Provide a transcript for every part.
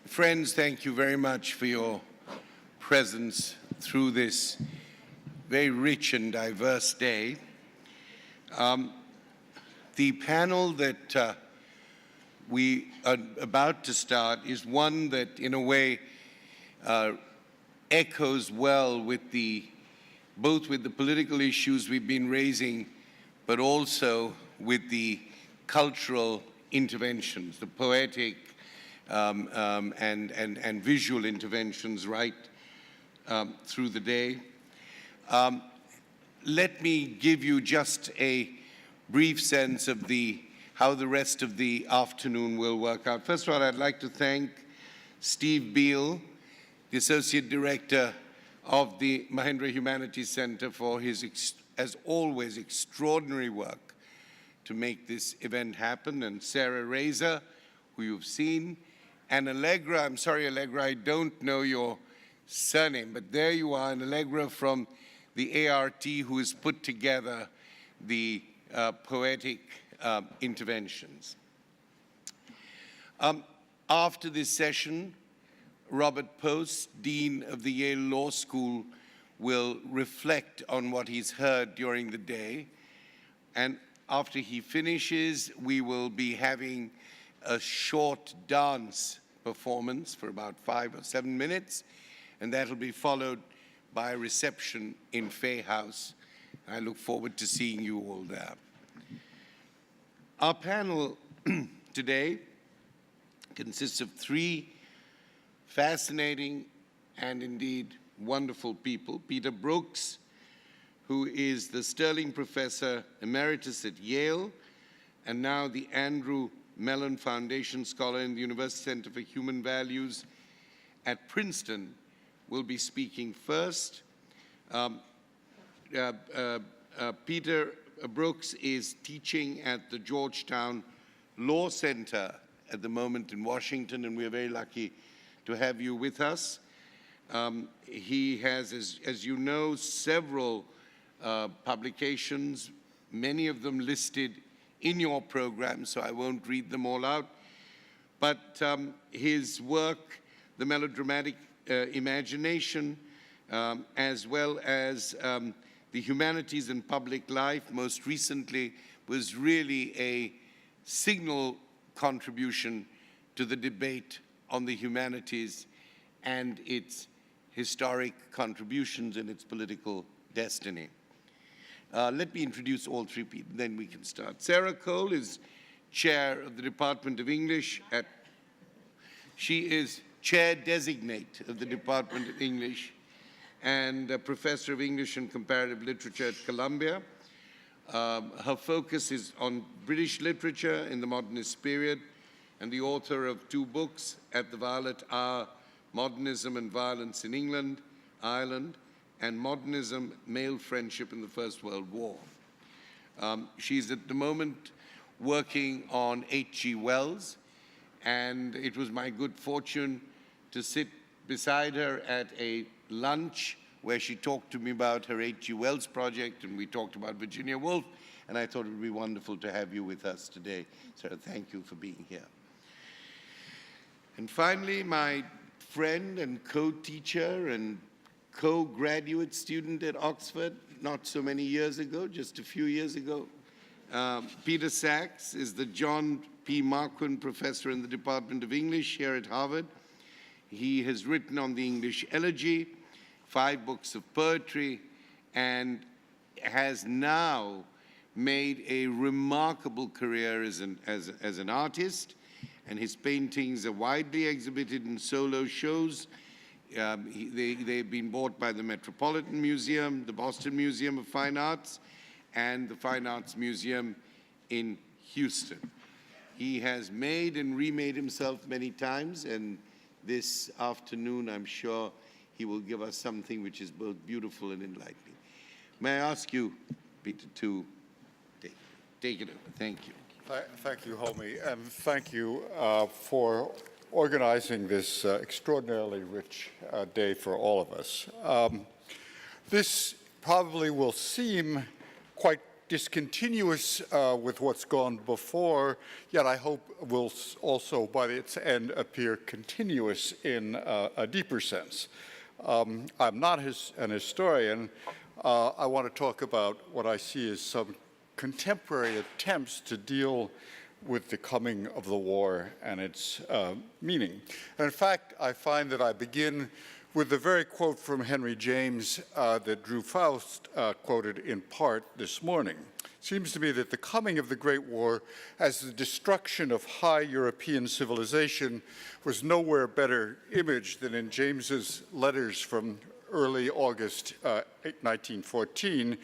Friends, thank you very much for your presence through this very rich and diverse day. The panel that we are about to start is one that, in a way, echoes well with both with the political issues we've been raising, but also with the cultural interventions, the poetic and visual interventions right through the day. Let me give you just a brief sense of how the rest of the afternoon will work out. First of all, I'd like to thank Steve Beale, the Associate Director of the Mahindra Humanities Center, for his, as always, extraordinary work to make this event happen, and Sarah Razor, who you've seen, and Allegra. I'm sorry, Allegra, I don't know your surname, but there you are, and Allegra from the ART, who has put together the poetic interventions. After this session, Robert Post, Dean of the Yale Law School, will reflect on what he's heard during the day. And after he finishes, we will be having a short dance performance for about 5 or 7 minutes, and that'll be followed by a reception in Fay House. I look forward to seeing you all there. Our panel today consists of 3 fascinating and indeed wonderful people. Peter Brooks, who is the Sterling Professor Emeritus at Yale and now the Andrew Mellon Foundation Scholar in the University Center for Human Values at Princeton, will be speaking first. Peter Brooks is teaching at the Georgetown Law Center at the moment in Washington, and we're very lucky to have you with us. He has, as you know, several publications, many of them listed in your program, so I won't read them all out. But his work, The Melodramatic Imagination, as well as the Humanities and Public Life, most recently, was really a signal contribution to the debate on the humanities and its historic contributions and its political destiny. Let me introduce all 3 people, then we can start. Sarah Cole is chair of the Department of English she is chair designate of the Department of English and a professor of English and comparative literature at Columbia. Her focus is on British literature in the modernist period, and the author of 2 books, At the Violet Hour, Modernism and Violence in England, Ireland, and Modernism, Male Friendship in the First World War. She's at the moment working on H.G. Wells, and it was my good fortune to sit beside her at a lunch where she talked to me about her H.G. Wells project, and we talked about Virginia Woolf, and I thought it would be wonderful to have you with us today. Sarah, thank you for being here. And finally, my friend and co-teacher and co-graduate student at Oxford, not so many years ago, just a few years ago, Peter Sachs is the John P. Marquand Professor in the Department of English here at Harvard. He has written on the English Elegy, 5 books of poetry, and has now made a remarkable career as an artist, and his paintings are widely exhibited in solo shows. They've been bought by the Metropolitan Museum, the Boston Museum of Fine Arts, and the Fine Arts Museum in Houston. He has made and remade himself many times, and this afternoon, I'm sure he will give us something which is both beautiful and enlightening. May I ask you, Peter, to take it over? Thank you. Thank you, Homi, and thank you for organizing this extraordinarily rich day for all of us. This probably will seem quite discontinuous with what's gone before, yet I hope will also, by its end, appear continuous in a deeper sense. I'm not an historian. I want to talk about what I see as some contemporary attempts to deal with the coming of the war and its meaning. And in fact, I find that I begin with the very quote from Henry James that Drew Faust quoted in part this morning. It seems to me that the coming of the Great War as the destruction of high European civilization was nowhere better imaged than in James's letters from early August 1914.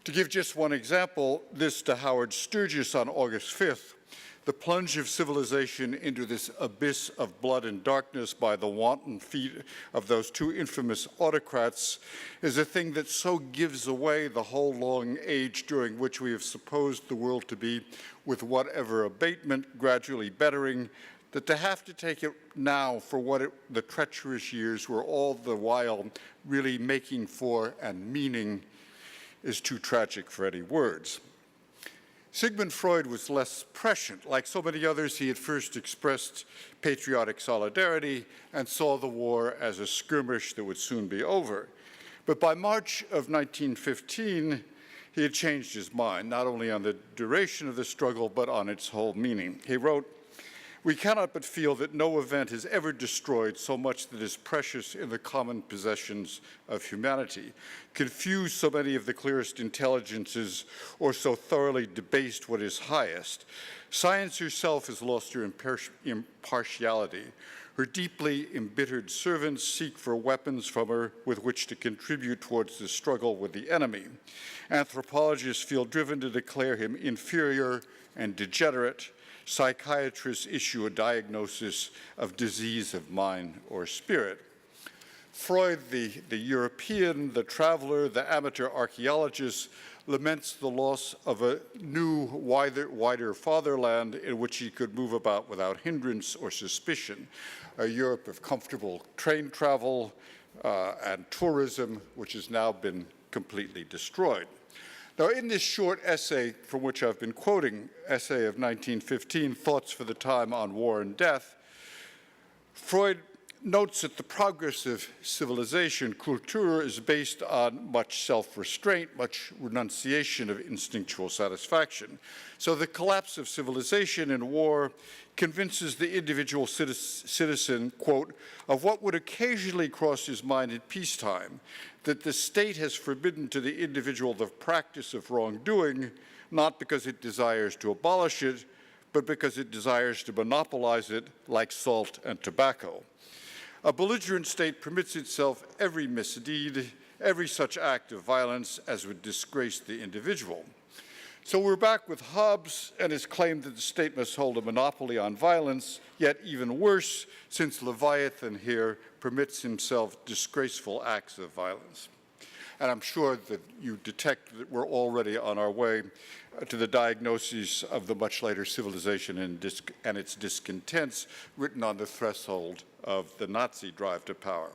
To give just one example, this to Howard Sturgis on August 5th, the plunge of civilization into this abyss of blood and darkness by the wanton feet of those two infamous autocrats is a thing that so gives away the whole long age during which we have supposed the world to be, with whatever abatement, gradually bettering, that to have to take it now for what the treacherous years were all the while really making for and meaning is too tragic for any words. Sigmund Freud was less prescient. Like so many others, he at first expressed patriotic solidarity and saw the war as a skirmish that would soon be over. But by March of 1915, he had changed his mind, not only on the duration of the struggle, but on its whole meaning. He wrote, "We cannot but feel that no event has ever destroyed so much that is precious in the common possessions of humanity, confused so many of the clearest intelligences, or so thoroughly debased what is highest. Science herself has lost her impartiality. Her deeply embittered servants seek for weapons from her with which to contribute towards the struggle with the enemy. Anthropologists feel driven to declare him inferior and degenerate. Psychiatrists issue a diagnosis of disease of mind or spirit." Freud, the European, the traveler, the amateur archaeologist, laments the loss of a new, wider fatherland in which he could move about without hindrance or suspicion, a Europe of comfortable train travel and tourism, which has now been completely destroyed. Now, in this short essay from which I've been quoting, essay of 1915, Thoughts for the Time on War and Death, Freud notes that the progress of civilization, Kultur, is based on much self-restraint, much renunciation of instinctual satisfaction. So the collapse of civilization in war convinces the individual citizen, quote, of what would occasionally cross his mind in peacetime, that the state has forbidden to the individual the practice of wrongdoing, not because it desires to abolish it, but because it desires to monopolize it like salt and tobacco. A belligerent state permits itself every misdeed, every such act of violence as would disgrace the individual. So we're back with Hobbes and his claim that the state must hold a monopoly on violence, yet even worse, since Leviathan here permits himself disgraceful acts of violence. And I'm sure that you detect that we're already on our way to the diagnosis of the much later civilization and its discontents written on the threshold of the Nazi drive to power.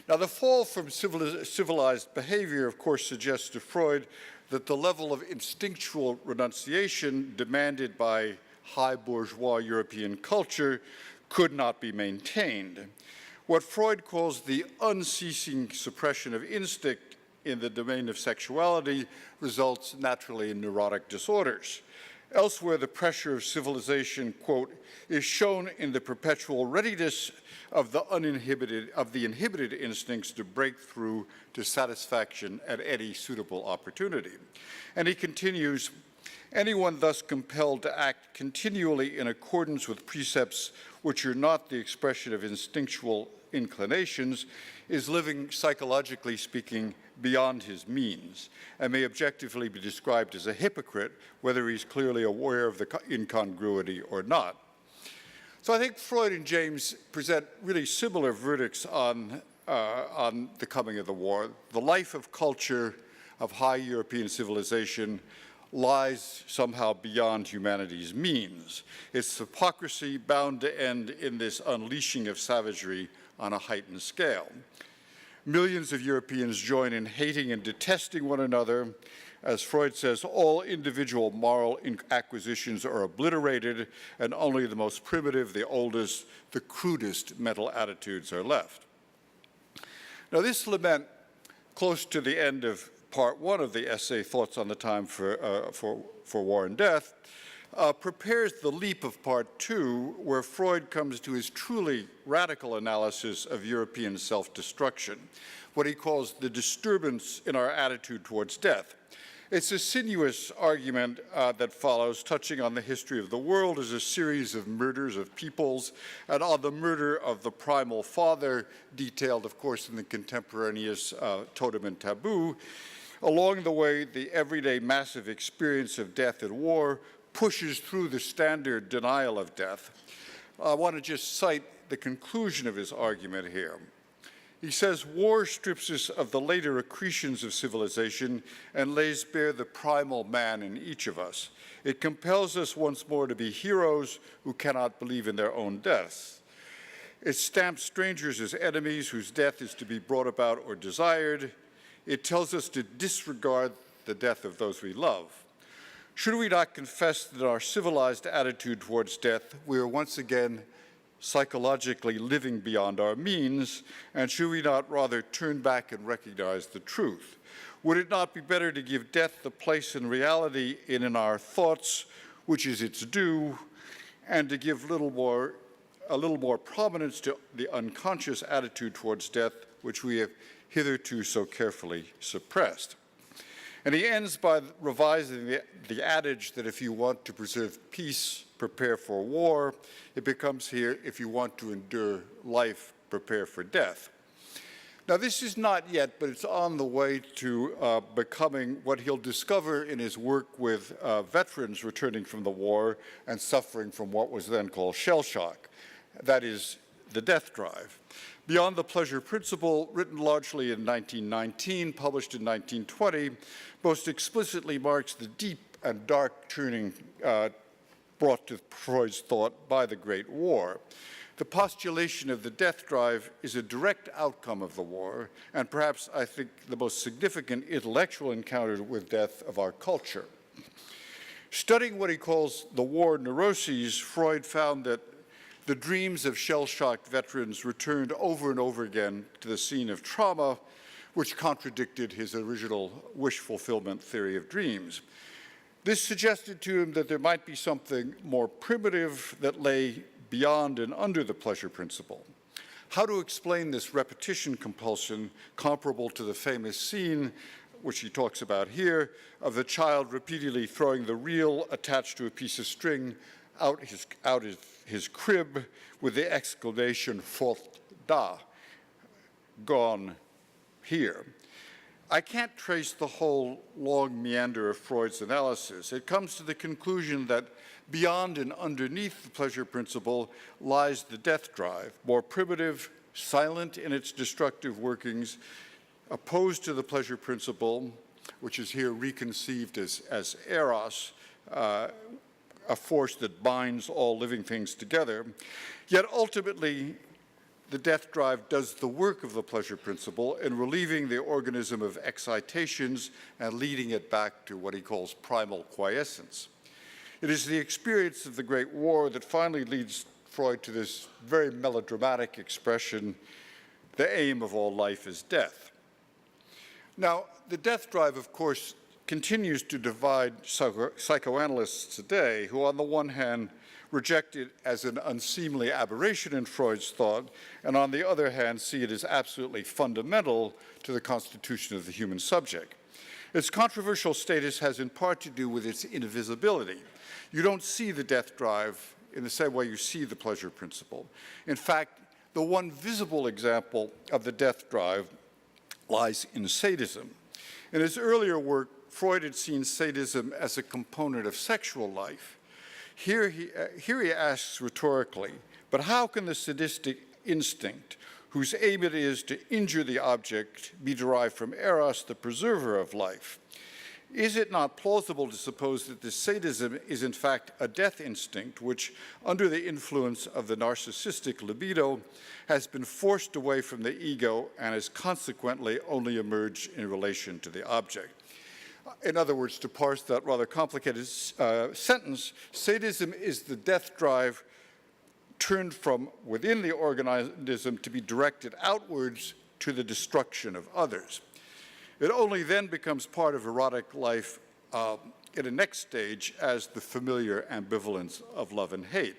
Now, the fall from civilized behavior, of course, suggests to Freud that the level of instinctual renunciation demanded by high bourgeois European culture could not be maintained. What Freud calls the unceasing suppression of instinct in the domain of sexuality results naturally in neurotic disorders. Elsewhere, the pressure of civilization, quote, is shown in the perpetual readiness of the inhibited instincts to break through to satisfaction at any suitable opportunity. And he continues, anyone thus compelled to act continually in accordance with precepts which are not the expression of instinctual inclinations is living, psychologically speaking, beyond his means, and may objectively be described as a hypocrite, whether he's clearly aware of the incongruity or not. So I think Freud and James present really similar verdicts on the coming of the war. The life of culture of high European civilization lies somehow beyond humanity's means. Its hypocrisy bound to end in this unleashing of savagery on a heightened scale. Millions of Europeans join in hating and detesting one another. As Freud says, all individual moral acquisitions are obliterated, and only the most primitive, the oldest, the crudest mental attitudes are left. Now, this lament, close to the end of part one of the essay, Thoughts on the Time for War and Death, prepares the leap of part two, where Freud comes to his truly radical analysis of European self-destruction, what he calls the disturbance in our attitude towards death. It's a sinuous argument that follows, touching on the history of the world as a series of murders of peoples, and on the murder of the primal father, detailed, of course, in the contemporaneous Totem and Taboo. Along the way, the everyday massive experience of death and war pushes through the standard denial of death. I want to just cite the conclusion of his argument here. He says, war strips us of the later accretions of civilization and lays bare the primal man in each of us. It compels us once more to be heroes who cannot believe in their own deaths. It stamps strangers as enemies whose death is to be brought about or desired. It tells us to disregard the death of those we love. Should we not confess that our civilized attitude towards death, we are once again psychologically living beyond our means, and should we not rather turn back and recognize the truth? Would it not be better to give death the place in reality and in our thoughts, which is its due, and to give a little more prominence to the unconscious attitude towards death, which we have hitherto so carefully suppressed? And he ends by revising the adage that if you want to preserve peace, prepare for war. It becomes here, if you want to endure life, prepare for death. Now, this is not yet, but it's on the way to becoming what he'll discover in his work with veterans returning from the war and suffering from what was then called shell shock. That is, the death drive. Beyond the Pleasure Principle, written largely in 1919, published in 1920, most explicitly marks the deep and dark turning brought to Freud's thought by the Great War. The postulation of the death drive is a direct outcome of the war, and perhaps, I think, the most significant intellectual encounter with death of our culture. Studying what he calls the war neuroses, Freud found that the dreams of shell-shocked veterans returned over and over again to the scene of trauma, which contradicted his original wish fulfillment theory of dreams. This suggested to him that there might be something more primitive that lay beyond and under the pleasure principle. How to explain this repetition compulsion, comparable to the famous scene, which he talks about here, of the child repeatedly throwing the reel attached to a piece of string out his crib with the exclamation, "Faute da," gone here. I can't trace the whole long meander of Freud's analysis. It comes to the conclusion that beyond and underneath the pleasure principle lies the death drive, more primitive, silent in its destructive workings, opposed to the pleasure principle, which is here reconceived as eros, a force that binds all living things together. Yet ultimately, the death drive does the work of the pleasure principle in relieving the organism of excitations and leading it back to what he calls primal quiescence. It is the experience of the Great War that finally leads Freud to this very melodramatic expression, "The aim of all life is death." Now, the death drive, of course, continues to divide psychoanalysts today, who on the one hand reject it as an unseemly aberration in Freud's thought, and on the other hand see it as absolutely fundamental to the constitution of the human subject. Its controversial status has in part to do with its invisibility. You don't see the death drive in the same way you see the pleasure principle. In fact, the one visible example of the death drive lies in sadism. In his earlier work, Freud had seen sadism as a component of sexual life. Here he asks rhetorically, but how can the sadistic instinct, whose aim it is to injure the object, be derived from eros, the preserver of life? Is it not plausible to suppose that this sadism is in fact a death instinct which, under the influence of the narcissistic libido, has been forced away from the ego and has consequently only emerged in relation to the object? In other words, to parse that rather complicated sentence, sadism is the death drive turned from within the organism to be directed outwards to the destruction of others. It only then becomes part of erotic life in a next stage as the familiar ambivalence of love and hate.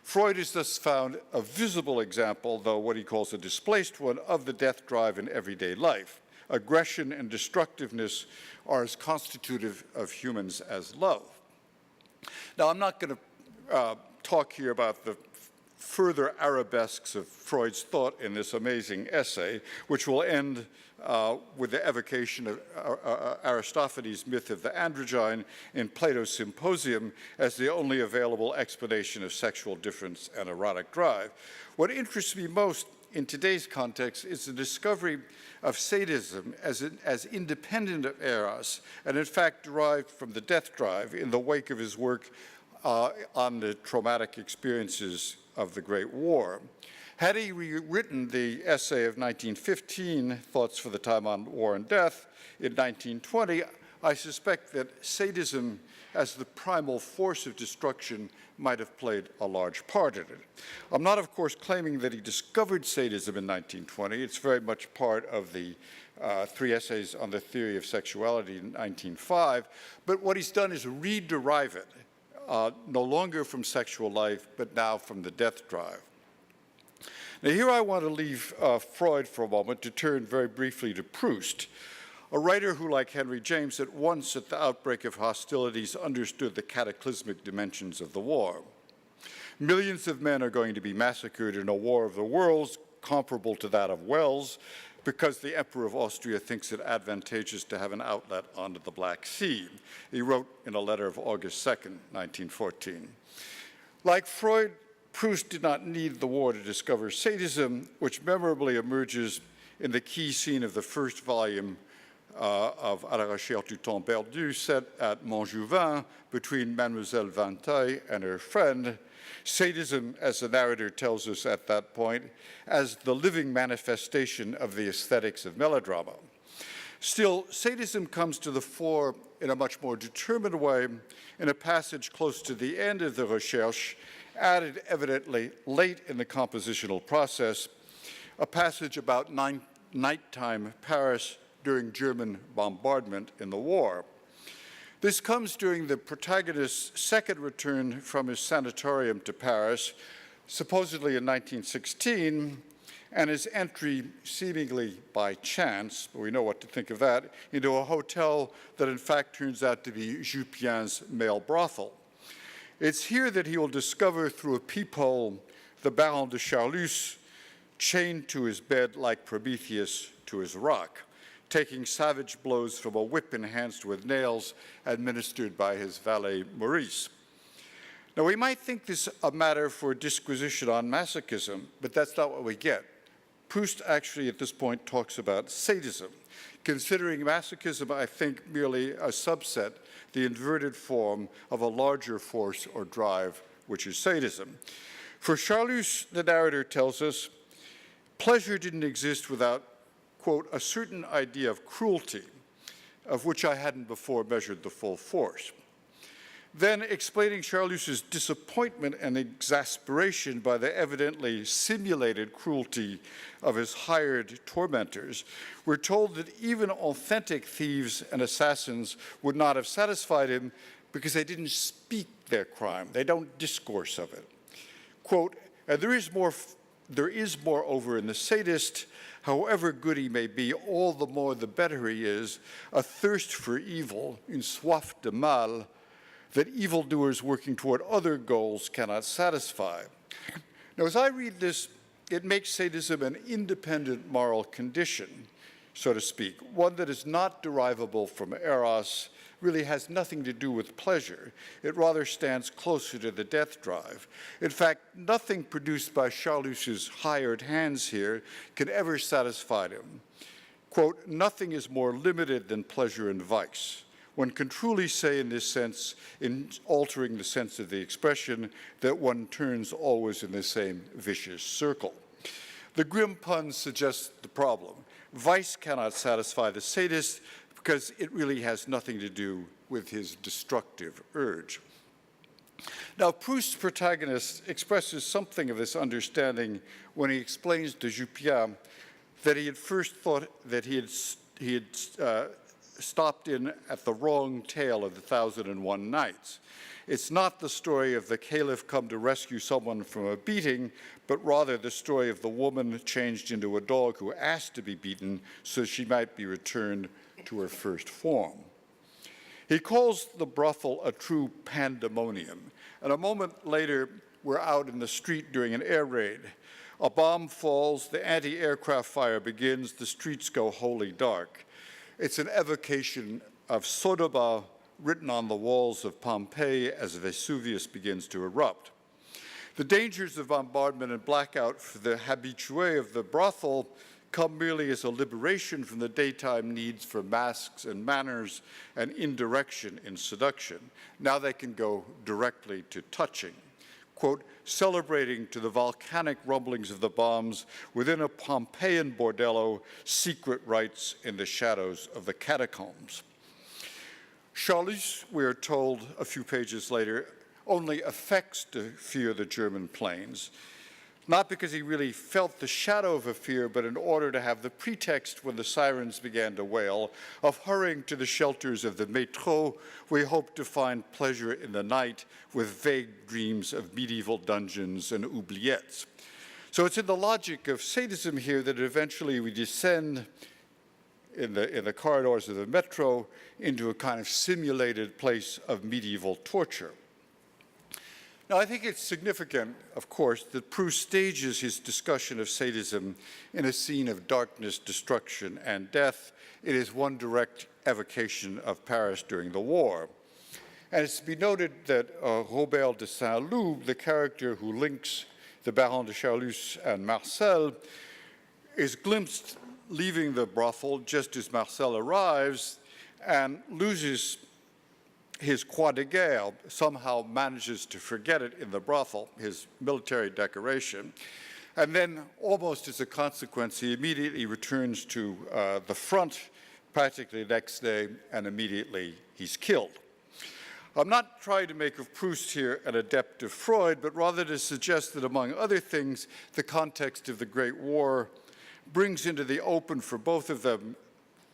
Freud has thus found a visible example, though what he calls a displaced one, of the death drive in everyday life. Aggression and destructiveness are as constitutive of humans as love. Now, I'm not going to talk here about the further arabesques of Freud's thought in this amazing essay, which will end with the evocation of Aristophanes' myth of the androgyne in Plato's Symposium as the only available explanation of sexual difference and erotic drive. What interests me most in today's context is the discovery of sadism as independent of eros, and in fact derived from the death drive in the wake of his work on the traumatic experiences of the Great War. Had he rewritten the essay of 1915, Thoughts for the Time on War and Death, in 1920, I suspect that sadism as the primal force of destruction might have played a large part in it. I'm not, of course, claiming that he discovered sadism in 1920. It's very much part of the 3 essays on the theory of sexuality in 1905. But what he's done is rederive it, no longer from sexual life, but now from the death drive. Now, here I want to leave Freud for a moment to turn very briefly to Proust, a writer who, like Henry James, at once at the outbreak of hostilities understood the cataclysmic dimensions of the war. Millions of men are going to be massacred in a war of the worlds comparable to that of Wells because the Emperor of Austria thinks it advantageous to have an outlet onto the Black Sea. He wrote in a letter of August 2nd, 1914. Like Freud, Proust did not need the war to discover sadism, which memorably emerges in the key scene of the first volume of À la recherche du temps perdu, set at Montjouvin between Mademoiselle Vinteuil and her friend. Sadism, as the narrator tells us at that point, as the living manifestation of the aesthetics of melodrama. Still, sadism comes to the fore in a much more determined way in a passage close to the end of the Recherche, added evidently late in the compositional process, a passage about nighttime Paris during German bombardment in the war. This comes during the protagonist's second return from his sanatorium to Paris, supposedly in 1916, and his entry, seemingly by chance, but we know what to think of that, into a hotel that in fact turns out to be Jupien's male brothel. It's here that he will discover through a peephole the Baron de Charlus chained to his bed like Prometheus to his rock, taking savage blows from a whip enhanced with nails administered by his valet Maurice. Now, we might think this a matter for disquisition on masochism, but that's not what we get. Proust actually at this point talks about sadism, considering masochism, I think, merely a subset, the inverted form of a larger force or drive, which is sadism. For Charlus, the narrator tells us, pleasure didn't exist without, quote, a certain idea of cruelty, of which I hadn't before measured the full force. Then, explaining Charlus's disappointment and exasperation by the evidently simulated cruelty of his hired tormentors, we're told that even authentic thieves and assassins would not have satisfied him because they didn't speak their crime. They don't discourse of it. Quote, and there is moreover in the sadist, however good he may be, all the more the better he is, a thirst for evil, une soif de mal, that evildoers working toward other goals cannot satisfy. Now, as I read this, it makes sadism an independent moral condition, so to speak, one that is not derivable from eros, really has nothing to do with pleasure. It rather stands closer to the death drive. In fact, nothing produced by Charlus's hired hands here can ever satisfy him. Quote, nothing is more limited than pleasure and vice. one can truly say in this sense, in altering the sense of the expression, that one turns always in the same vicious circle. The grim pun suggests the problem. Vice cannot satisfy the sadist because it really has nothing to do with his destructive urge. Now, Proust's protagonist expresses something of this understanding when he explains to Jupien that he had first thought that he had stopped in at the wrong tale of the 1001 Nights. It's not the story of the caliph come to rescue someone from a beating, but rather the story of the woman changed into a dog who asked to be beaten so she might be returned to her first form. He calls the brothel a true pandemonium, and a moment later, we're out in the street during an air raid. A bomb falls, the anti-aircraft fire begins, the streets go wholly dark. It's an evocation of Sodoma written on the walls of Pompeii as Vesuvius begins to erupt. The dangers of bombardment and blackout for the habitués of the brothel come merely as a liberation from the daytime needs for masks and manners and indirection in seduction. Now they can go directly to touching. Quote, celebrating to the volcanic rumblings of the bombs within a Pompeian bordello, secret rites in the shadows of the catacombs. Charlus, we are told a few pages later, only affects to fear the German planes, not because he really felt the shadow of a fear, but in order to have the pretext when the sirens began to wail of hurrying to the shelters of the métro, we hoped to find pleasure in the night with vague dreams of medieval dungeons and oubliettes. So it's in the logic of sadism here that eventually we descend in the corridors of the metro into a kind of simulated place of medieval torture. Now, I think it's significant, of course, that Proust stages his discussion of sadism in a scene of darkness, destruction, and death. It is one direct evocation of Paris during the war. And it's to be noted that Robert de Saint-Loup, the character who links the Baron de Charlus and Marcel, is glimpsed leaving the brothel just as Marcel arrives and loses his croix de guerre, somehow manages to forget it in the brothel, his military decoration. And then, almost as a consequence, he immediately returns to the front practically the next day, and immediately he's killed. I'm not trying to make of Proust here an adept of Freud, but rather to suggest that, among other things, the context of the Great War brings into the open for both of them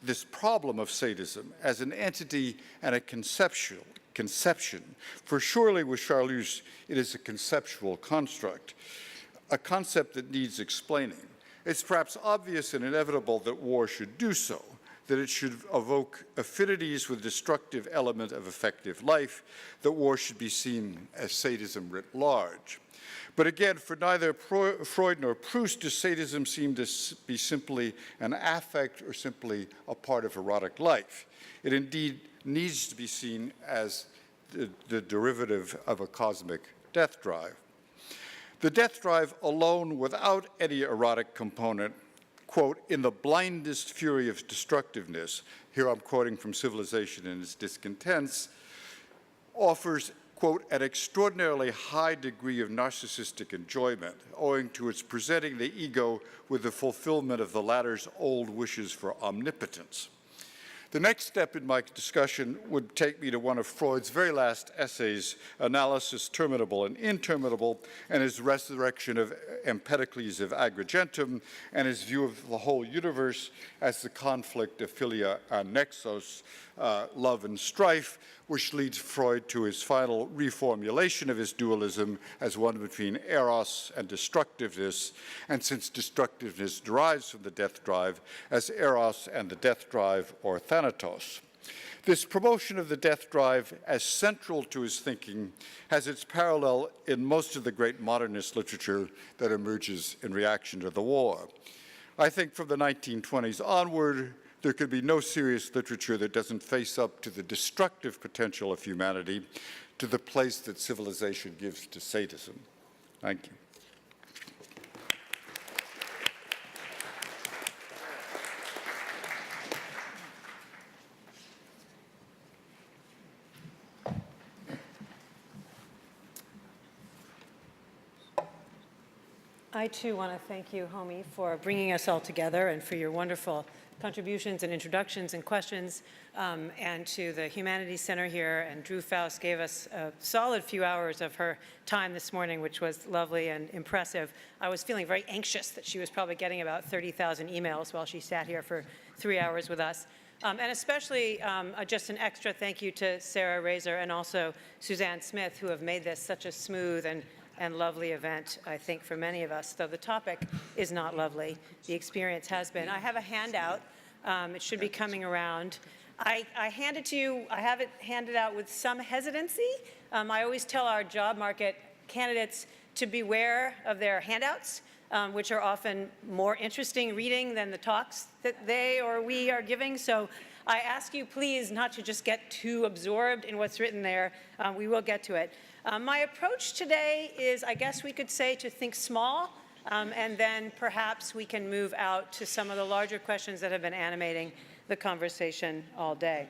this problem of sadism as an entity and a conception. For surely with Charlus, it is a conceptual construct, a concept that needs explaining. It's perhaps obvious and inevitable that war should do so, that it should evoke affinities with destructive element of effective life, that war should be seen as sadism writ large. But again, for neither Freud nor Proust does sadism seem to be simply an affect or simply a part of erotic life. It indeed needs to be seen as the derivative of a cosmic death drive. The death drive alone, without any erotic component, quote, in the blindest fury of destructiveness, here I'm quoting from Civilization and its Discontents, offers, quote, an extraordinarily high degree of narcissistic enjoyment, owing to its presenting the ego with the fulfillment of the latter's old wishes for omnipotence. The next step in my discussion would take me to one of Freud's very last essays, Analysis Terminable and Interminable, and his resurrection of Empedocles of Agrigentum, and his view of the whole universe as the conflict of philia and nexos, love and strife, which leads Freud to his final reformulation of his dualism as one between eros and destructiveness, and since destructiveness derives from the death drive, as eros and the death drive, or thanatos. This promotion of the death drive as central to his thinking has its parallel in most of the great modernist literature that emerges in reaction to the war. I think from the 1920s onward, there could be no serious literature that doesn't face up to the destructive potential of humanity, to the place that civilization gives to sadism. Thank you. I too want to thank you, Homie, for bringing us all together and for your wonderful contributions and introductions and questions, and to the Humanities Center here. And Drew Faust gave us a solid few hours of her time this morning, which was lovely and impressive. I was feeling very anxious that she was probably getting about 30,000 emails while she sat here for 3 hours with us. And especially just an extra thank you to Sarah Razor and also Suzanne Smith, who have made this such a smooth and lovely event, I think, for many of us. Though the topic is not lovely, the experience has been. I have a handout. It should be coming around. I hand it to you. I have it handed out with some hesitancy. I always tell our job market candidates to beware of their handouts, which are often more interesting reading than the talks that they or we are giving. So I ask you, please, not to just get too absorbed in what's written there. We will get to it. My approach today is, I guess we could say, to think small, and then perhaps we can move out to some of the larger questions that have been animating the conversation all day.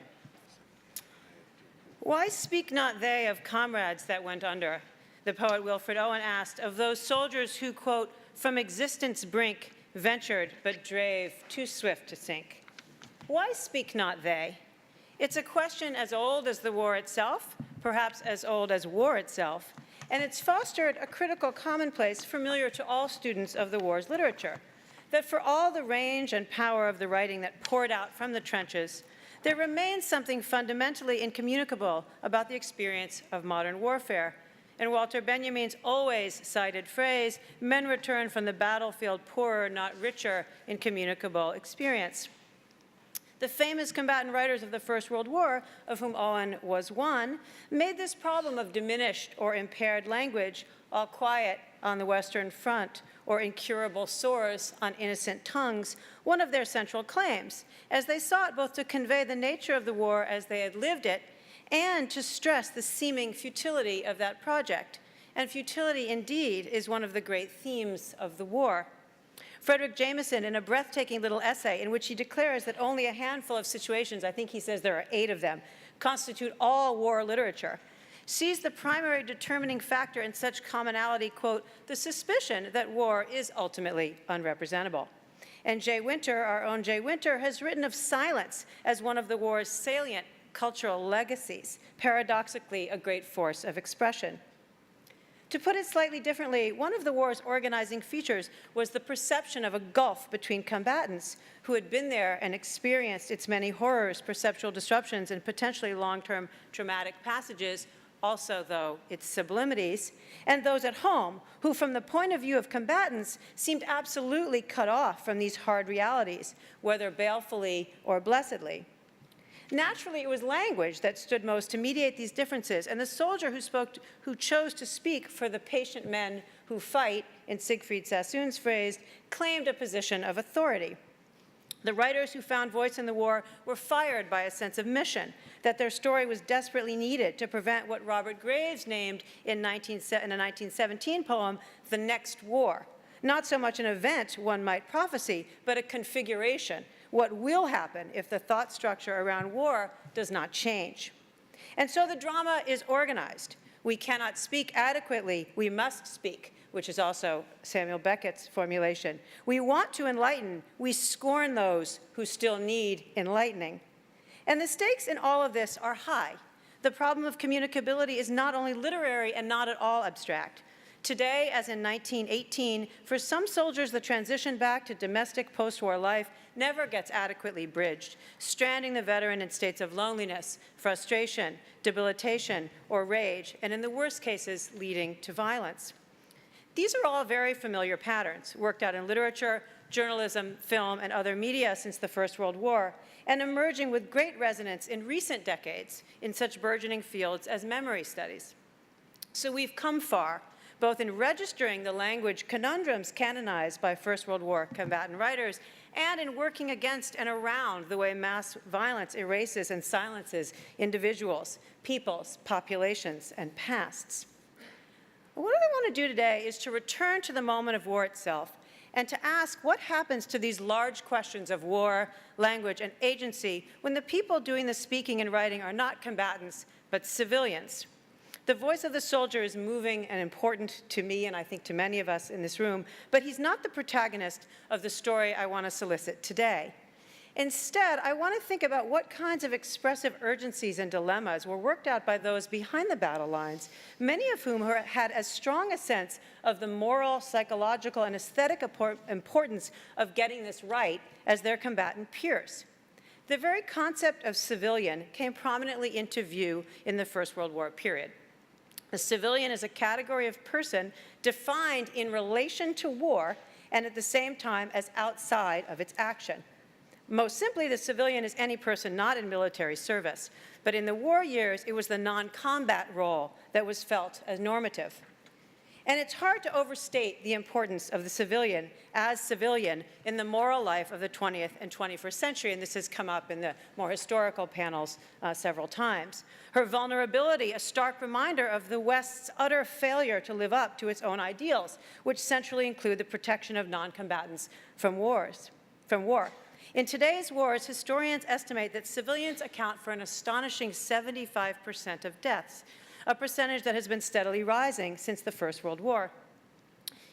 Why speak not they of comrades that went under? The poet Wilfred Owen asked, of those soldiers who, quote, from existence brink ventured but drave too swift to sink. Why speak not they? It's a question as old as the war itself, perhaps as old as war itself, and it's fostered a critical commonplace familiar to all students of the war's literature, that for all the range and power of the writing that poured out from the trenches, there remains something fundamentally incommunicable about the experience of modern warfare. And Walter Benjamin's always cited phrase, men return from the battlefield poorer, not richer, in communicable experience. The famous combatant writers of the First World War, of whom Owen was one, made this problem of diminished or impaired language, all quiet on the Western Front, or incurable sores on innocent tongues, one of their central claims, as they sought both to convey the nature of the war as they had lived it, and to stress the seeming futility of that project. And futility, indeed, is one of the great themes of the war. Frederick Jameson, in a breathtaking little essay in which he declares that only a handful of situations, I think he says there are 8 of them, constitute all war literature, sees the primary determining factor in such commonality, quote, the suspicion that war is ultimately unrepresentable. And Jay Winter, our own Jay Winter, has written of silence as one of the war's salient cultural legacies, paradoxically a great force of expression. To put it slightly differently, one of the war's organizing features was the perception of a gulf between combatants who had been there and experienced its many horrors, perceptual disruptions, and potentially long-term traumatic passages, also, though, its sublimities, and those at home who, from the point of view of combatants, seemed absolutely cut off from these hard realities, whether balefully or blessedly. Naturally, it was language that stood most to mediate these differences, and the soldier who chose to speak for the patient men who fight, in Siegfried Sassoon's phrase, claimed a position of authority. The writers who found voice in the war were fired by a sense of mission, that their story was desperately needed to prevent what Robert Graves named in a 1917 poem, the next war. Not so much an event one might prophesy, but a configuration. What will happen if the thought structure around war does not change? And so the drama is organized. We cannot speak adequately, we must speak, which is also Samuel Beckett's formulation. We want to enlighten, we scorn those who still need enlightening. And the stakes in all of this are high. The problem of communicability is not only literary and not at all abstract. Today, as in 1918, for some soldiers, the transition back to domestic post-war life never gets adequately bridged, stranding the veteran in states of loneliness, frustration, debilitation, or rage, and in the worst cases, leading to violence. These are all very familiar patterns, worked out in literature, journalism, film, and other media since the First World War, and emerging with great resonance in recent decades in such burgeoning fields as memory studies. So we've come far, both in registering the language conundrums canonized by First World War combatant writers and in working against and around the way mass violence erases and silences individuals, peoples, populations, and pasts. What I want to do today is to return to the moment of war itself and to ask what happens to these large questions of war, language, and agency when the people doing the speaking and writing are not combatants, but civilians. The voice of the soldier is moving and important to me, and I think to many of us in this room, but he's not the protagonist of the story I want to solicit today. Instead, I want to think about what kinds of expressive urgencies and dilemmas were worked out by those behind the battle lines, many of whom had as strong a sense of the moral, psychological, and aesthetic importance of getting this right as their combatant peers. The very concept of civilian came prominently into view in the First World War period. A civilian is a category of person defined in relation to war and at the same time as outside of its action. Most simply, the civilian is any person not in military service, but in the war years, it was the non-combat role that was felt as normative. And it's hard to overstate the importance of the civilian as civilian in the moral life of the 20th and 21st century, and this has come up in the more historical panels several times. Her vulnerability, a stark reminder of the West's utter failure to live up to its own ideals, which centrally include the protection of non-combatants from war. In today's wars, historians estimate that civilians account for an astonishing 75% of deaths, a percentage that has been steadily rising since the First World War.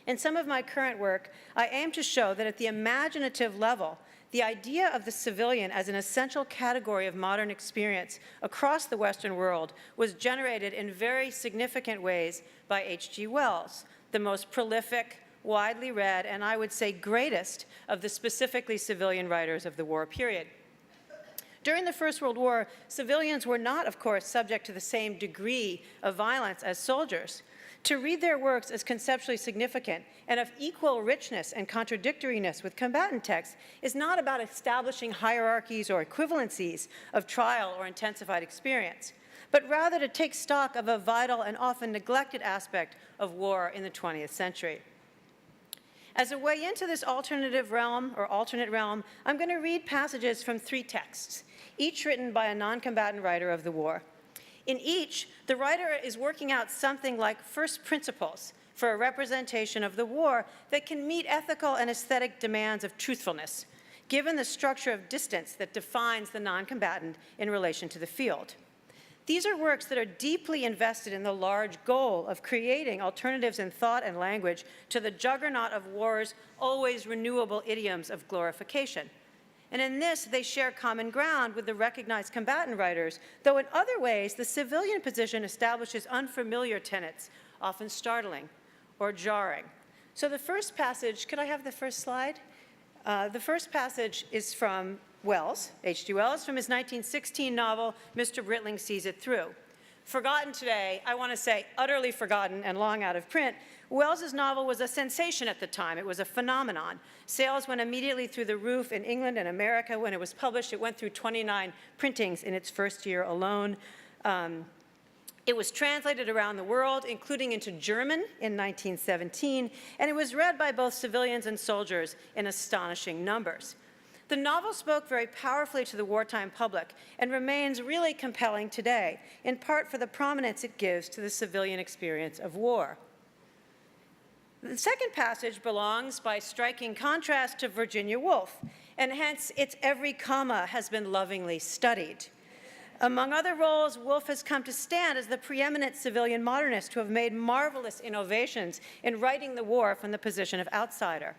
In some of my current work, I aim to show that at the imaginative level, the idea of the civilian as an essential category of modern experience across the Western world was generated in very significant ways by H.G. Wells, the most prolific, widely read, and I would say greatest of the specifically civilian writers of the war period. During the First World War, civilians were not, of course, subject to the same degree of violence as soldiers. To read their works as conceptually significant and of equal richness and contradictoriness with combatant texts is not about establishing hierarchies or equivalencies of trial or intensified experience, but rather to take stock of a vital and often neglected aspect of war in the 20th century. As a way into this alternative realm, or alternate realm, I'm going to read passages from 3 texts, each written by a non-combatant writer of the war. In each, the writer is working out something like first principles for a representation of the war that can meet ethical and aesthetic demands of truthfulness, given the structure of distance that defines the non-combatant in relation to the field. These are works that are deeply invested in the large goal of creating alternatives in thought and language to the juggernaut of war's always renewable idioms of glorification. And in this, they share common ground with the recognized combatant writers, though in other ways, the civilian position establishes unfamiliar tenets, often startling or jarring. So the first passage, could I have the first slide? The first passage is from Wells, H.G. Wells, from his 1916 novel, Mr. Britling Sees It Through. Forgotten today, I want to say utterly forgotten and long out of print, Wells's novel was a sensation at the time. It was a phenomenon. Sales went immediately through the roof in England and America when it was published. It went through 29 printings in its first year alone. It was translated around the world, including into German in 1917, and it was read by both civilians and soldiers in astonishing numbers. The novel spoke very powerfully to the wartime public and remains really compelling today, in part for the prominence it gives to the civilian experience of war. The second passage belongs, by striking contrast, to Virginia Woolf, and hence its every comma has been lovingly studied. Among other roles, Woolf has come to stand as the preeminent civilian modernist who have made marvelous innovations in writing the war from the position of outsider.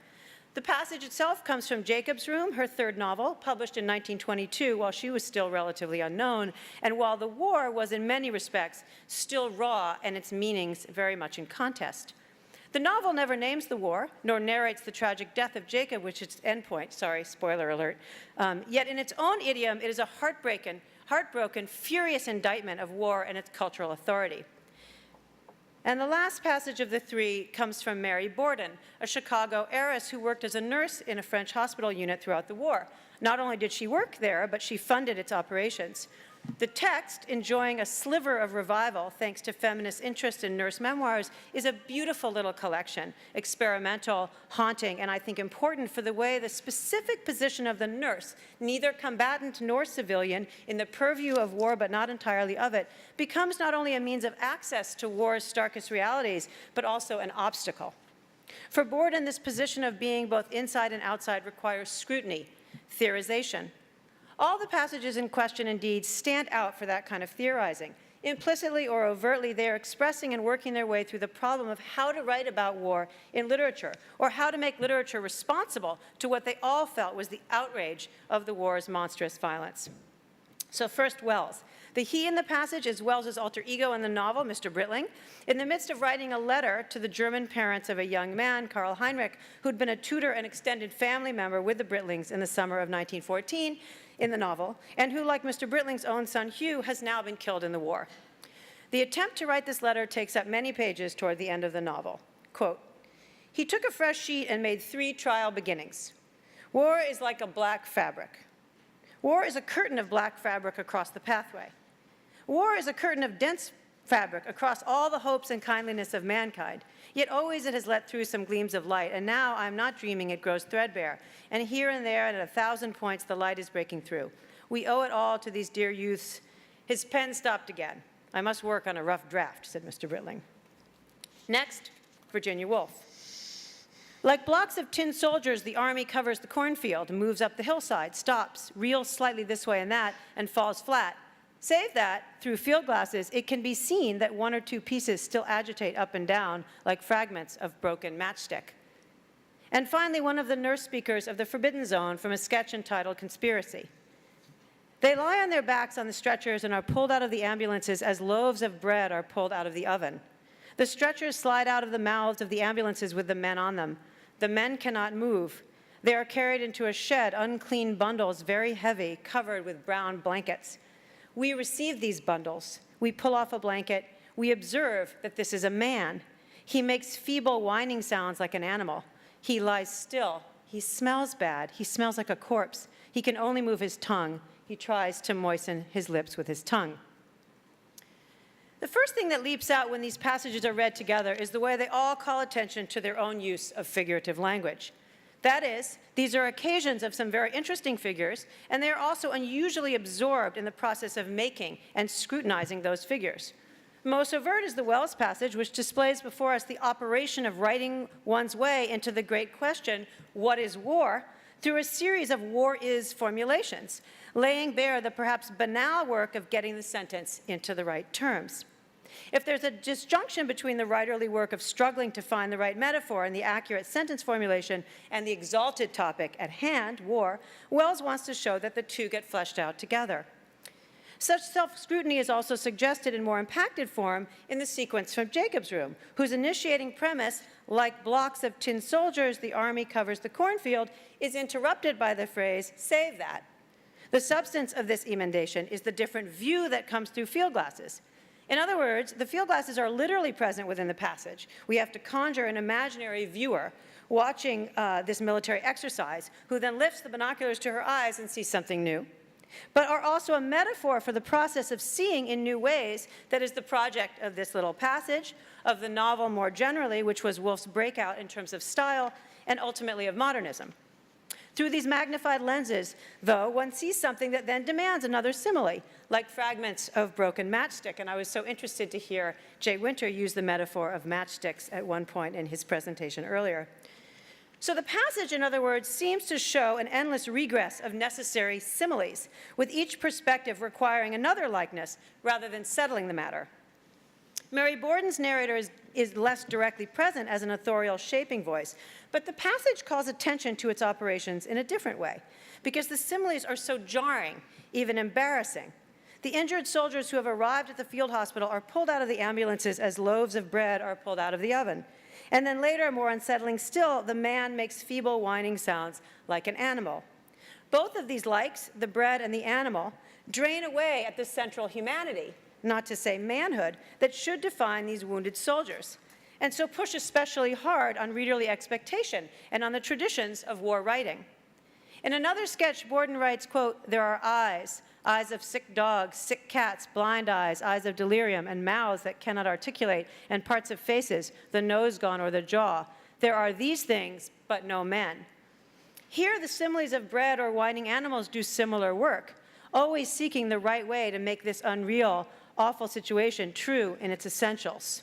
The passage itself comes from Jacob's Room, her third novel, published in 1922 while she was still relatively unknown, and while the war was in many respects still raw and its meanings very much in contest. The novel never names the war, nor narrates the tragic death of Jacob, which is its endpoint. Sorry, spoiler alert. Yet in its own idiom, it is a heartbroken, furious indictment of war and its cultural authority. And the last passage of the 3 comes from Mary Borden, a Chicago heiress who worked as a nurse in a French hospital unit throughout the war. Not only did she work there, but she funded its operations. The text, enjoying a sliver of revival thanks to feminist interest in nurse memoirs, is a beautiful little collection, experimental, haunting, and I think important for the way the specific position of the nurse, neither combatant nor civilian, in the purview of war but not entirely of it, becomes not only a means of access to war's starkest realities, but also an obstacle. For Borden, this position of being both inside and outside requires scrutiny, theorization. All the passages in question, indeed, stand out for that kind of theorizing. Implicitly or overtly, they are expressing and working their way through the problem of how to write about war in literature, or how to make literature responsible to what they all felt was the outrage of the war's monstrous violence. So first, Wells. The he in the passage is Wells's alter ego in the novel, Mr. Britling, in the midst of writing a letter to the German parents of a young man, Karl Heinrich, who'd been a tutor and extended family member with the Britlings in the summer of 1914 in the novel, and who, like Mr. Britling's own son Hugh, has now been killed in the war. The attempt to write this letter takes up many pages toward the end of the novel. Quote, he took a fresh sheet and made 3 trial beginnings. War is like a black fabric. War is a curtain of black fabric across the pathway. War is a curtain of dense fabric across all the hopes and kindliness of mankind, yet always it has let through some gleams of light, and now I'm not dreaming it grows threadbare, and here and there and at 1,000 points the light is breaking through. We owe it all to these dear youths. His pen stopped again. I must work on a rough draft, said Mr. Britling. Next, Virginia Woolf. Like blocks of tin soldiers, the army covers the cornfield, moves up the hillside, stops, reels slightly this way and that, and falls flat. Save that, through field glasses, it can be seen that 1 or 2 pieces still agitate up and down like fragments of broken matchstick. And finally, one of the nurse speakers of the Forbidden Zone from a sketch entitled Conspiracy. They lie on their backs on the stretchers and are pulled out of the ambulances as loaves of bread are pulled out of the oven. The stretchers slide out of the mouths of the ambulances with the men on them. The men cannot move. They are carried into a shed, unclean bundles, very heavy, covered with brown blankets. We receive these bundles. We pull off a blanket. We observe that this is a man. He makes feeble whining sounds like an animal. He lies still. He smells bad. He smells like a corpse. He can only move his tongue. He tries to moisten his lips with his tongue. The first thing that leaps out when these passages are read together is the way they all call attention to their own use of figurative language. That is, these are occasions of some very interesting figures, and they are also unusually absorbed in the process of making and scrutinizing those figures. Most overt is the Wells passage, which displays before us the operation of writing one's way into the great question, what is war, through a series of war is formulations, laying bare the perhaps banal work of getting the sentence into the right terms. If there's a disjunction between the writerly work of struggling to find the right metaphor and the accurate sentence formulation and the exalted topic at hand, war, Wells wants to show that the two get fleshed out together. Such self-scrutiny is also suggested in more impacted form in the sequence from Jacob's Room, whose initiating premise, like blocks of tin soldiers, the army covers the cornfield, is interrupted by the phrase, save that. The substance of this emendation is the different view that comes through field glasses. In other words, the field glasses are literally present within the passage. We have to conjure an imaginary viewer watching this military exercise, who then lifts the binoculars to her eyes and sees something new, but are also a metaphor for the process of seeing in new ways that is the project of this little passage, of the novel more generally, which was Woolf's breakout in terms of style, and ultimately of modernism. Through these magnified lenses, though, one sees something that then demands another simile, like fragments of broken matchstick. And I was so interested to hear Jay Winter use the metaphor of matchsticks at one point in his presentation earlier. So the passage, in other words, seems to show an endless regress of necessary similes, with each perspective requiring another likeness rather than settling the matter. Mary Borden's narrator is less directly present as an authorial shaping voice, but the passage calls attention to its operations in a different way, because the similes are so jarring, even embarrassing. The injured soldiers who have arrived at the field hospital are pulled out of the ambulances as loaves of bread are pulled out of the oven. And then later, more unsettling still, the man makes feeble whining sounds like an animal. Both of these likes, the bread and the animal, drain away at the central humanity, not to say manhood, that should define these wounded soldiers, and so push especially hard on readerly expectation and on the traditions of war writing. In another sketch, Borden writes, quote, there are eyes, eyes of sick dogs, sick cats, blind eyes, eyes of delirium, and mouths that cannot articulate, and parts of faces, the nose gone or the jaw. There are these things, but no men. Here, the similes of bread or whining animals do similar work, always seeking the right way to make this unreal, awful situation true in its essentials.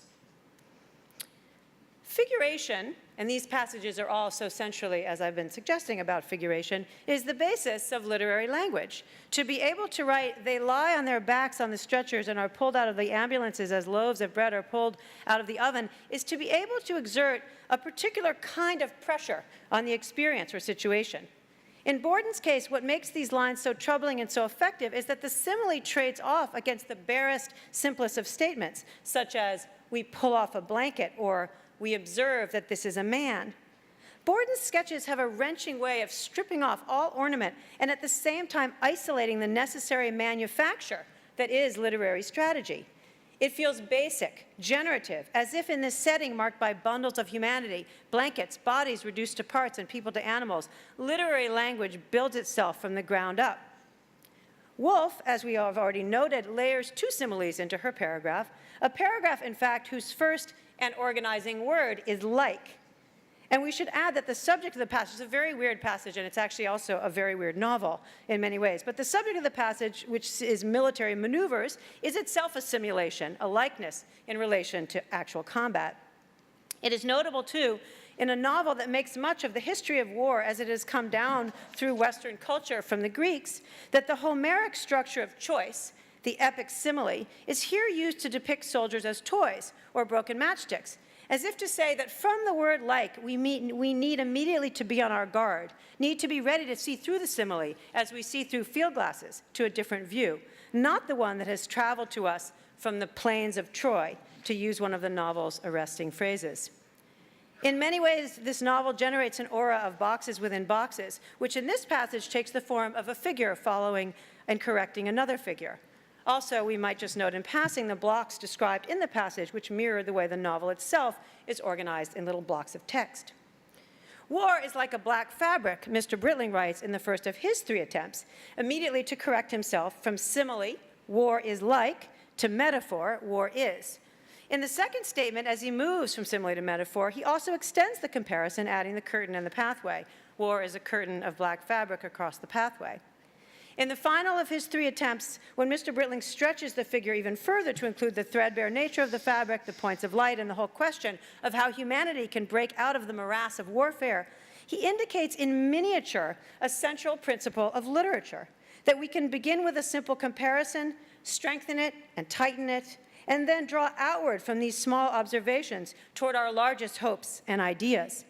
Figuration and these passages are all so centrally, as I've been suggesting about figuration, is the basis of literary language. To be able to write, they lie on their backs on the stretchers and are pulled out of the ambulances as loaves of bread are pulled out of the oven, is to be able to exert a particular kind of pressure on the experience or situation. In Borden's case, what makes these lines so troubling and so effective is that the simile trades off against the barest, simplest of statements, such as, we pull off a blanket, or we observe that this is a man. Borden's sketches have a wrenching way of stripping off all ornament and at the same time isolating the necessary manufacture that is literary strategy. It feels basic, generative, as if in this setting marked by bundles of humanity, blankets, bodies reduced to parts, and people to animals, literary language builds itself from the ground up. Woolf, as we have already noted, layers two similes into her paragraph, a paragraph, in fact, whose first and organizing word is like. And we should add that the subject of the passage is a very weird passage, and it's actually also a very weird novel in many ways. But the subject of the passage, which is military maneuvers, is itself a simulation, a likeness in relation to actual combat. It is notable, too, in a novel that makes much of the history of war as it has come down through Western culture from the Greeks, that the Homeric structure of choice, the Epic Simile, is here used to depict soldiers as toys or broken matchsticks, as if to say that from the word like, we need immediately to be on our guard, need to be ready to see through the simile as we see through field glasses to a different view, not the one that has traveled to us from the plains of Troy, to use one of the novel's arresting phrases. In many ways, this novel generates an aura of boxes within boxes, which in this passage takes the form of a figure following and correcting another figure. Also, we might just note in passing the blocks described in the passage, which mirror the way the novel itself is organized in little blocks of text. War is like a black fabric, Mr. Britling writes in the first of his 3 attempts, immediately to correct himself from simile, war is like, to metaphor, war is. In the second statement, as he moves from simile to metaphor, he also extends the comparison, adding the curtain and the pathway. War is a curtain of black fabric across the pathway. In the final of his 3 attempts, when Mr. Britling stretches the figure even further to include the threadbare nature of the fabric, the points of light, and the whole question of how humanity can break out of the morass of warfare, he indicates in miniature a central principle of literature, that we can begin with a simple comparison, strengthen it and tighten it, and then draw outward from these small observations toward our largest hopes and ideas.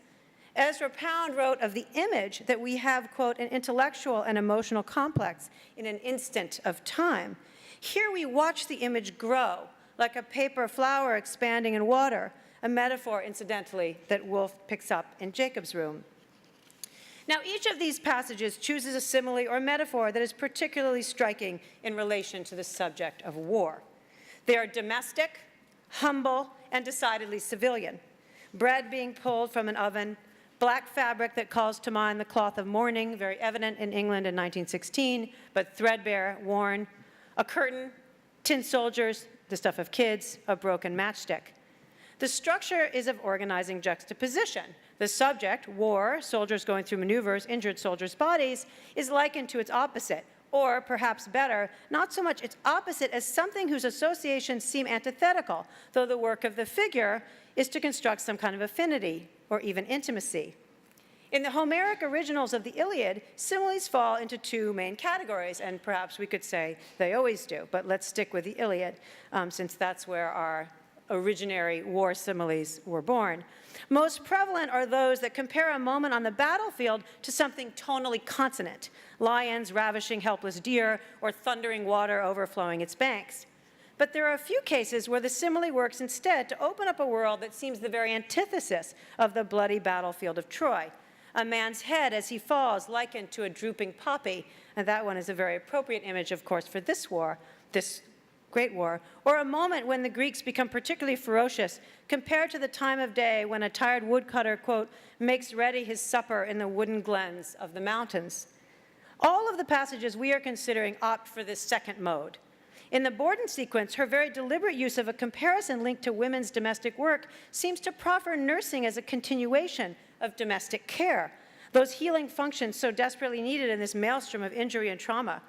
Ezra Pound wrote of the image that we have, quote, an intellectual and emotional complex in an instant of time. Here we watch the image grow, like a paper flower expanding in water, a metaphor, incidentally, that Woolf picks up in Jacob's room. Now, each of these passages chooses a simile or metaphor that is particularly striking in relation to the subject of war. They are domestic, humble, and decidedly civilian. Bread being pulled from an oven, black fabric that calls to mind the cloth of mourning, very evident in England in 1916, but threadbare, worn, a curtain, tin soldiers, the stuff of kids, a broken matchstick. The structure is of organizing juxtaposition. The subject, war, soldiers going through maneuvers, injured soldiers' bodies, is likened to its opposite, or perhaps better, not so much its opposite as something whose associations seem antithetical, though the work of the figure is to construct some kind of affinity or even intimacy. In the Homeric originals of the Iliad, similes fall into 2 main categories, and perhaps we could say they always do, but let's stick with the Iliad, since that's where our originary war similes were born. Most prevalent are those that compare a moment on the battlefield to something tonally consonant, lions ravishing helpless deer, or thundering water overflowing its banks. But there are a few cases where the simile works instead to open up a world that seems the very antithesis of the bloody battlefield of Troy. A man's head as he falls, likened to a drooping poppy, and that one is a very appropriate image, of course, for this war, this great war, or a moment when the Greeks become particularly ferocious compared to the time of day when a tired woodcutter, quote, makes ready his supper in the wooden glens of the mountains. All of the passages we are considering opt for this second mode. In the Borden sequence, her very deliberate use of a comparison linked to women's domestic work seems to proffer nursing as a continuation of domestic care, those healing functions so desperately needed in this maelstrom of injury and trauma.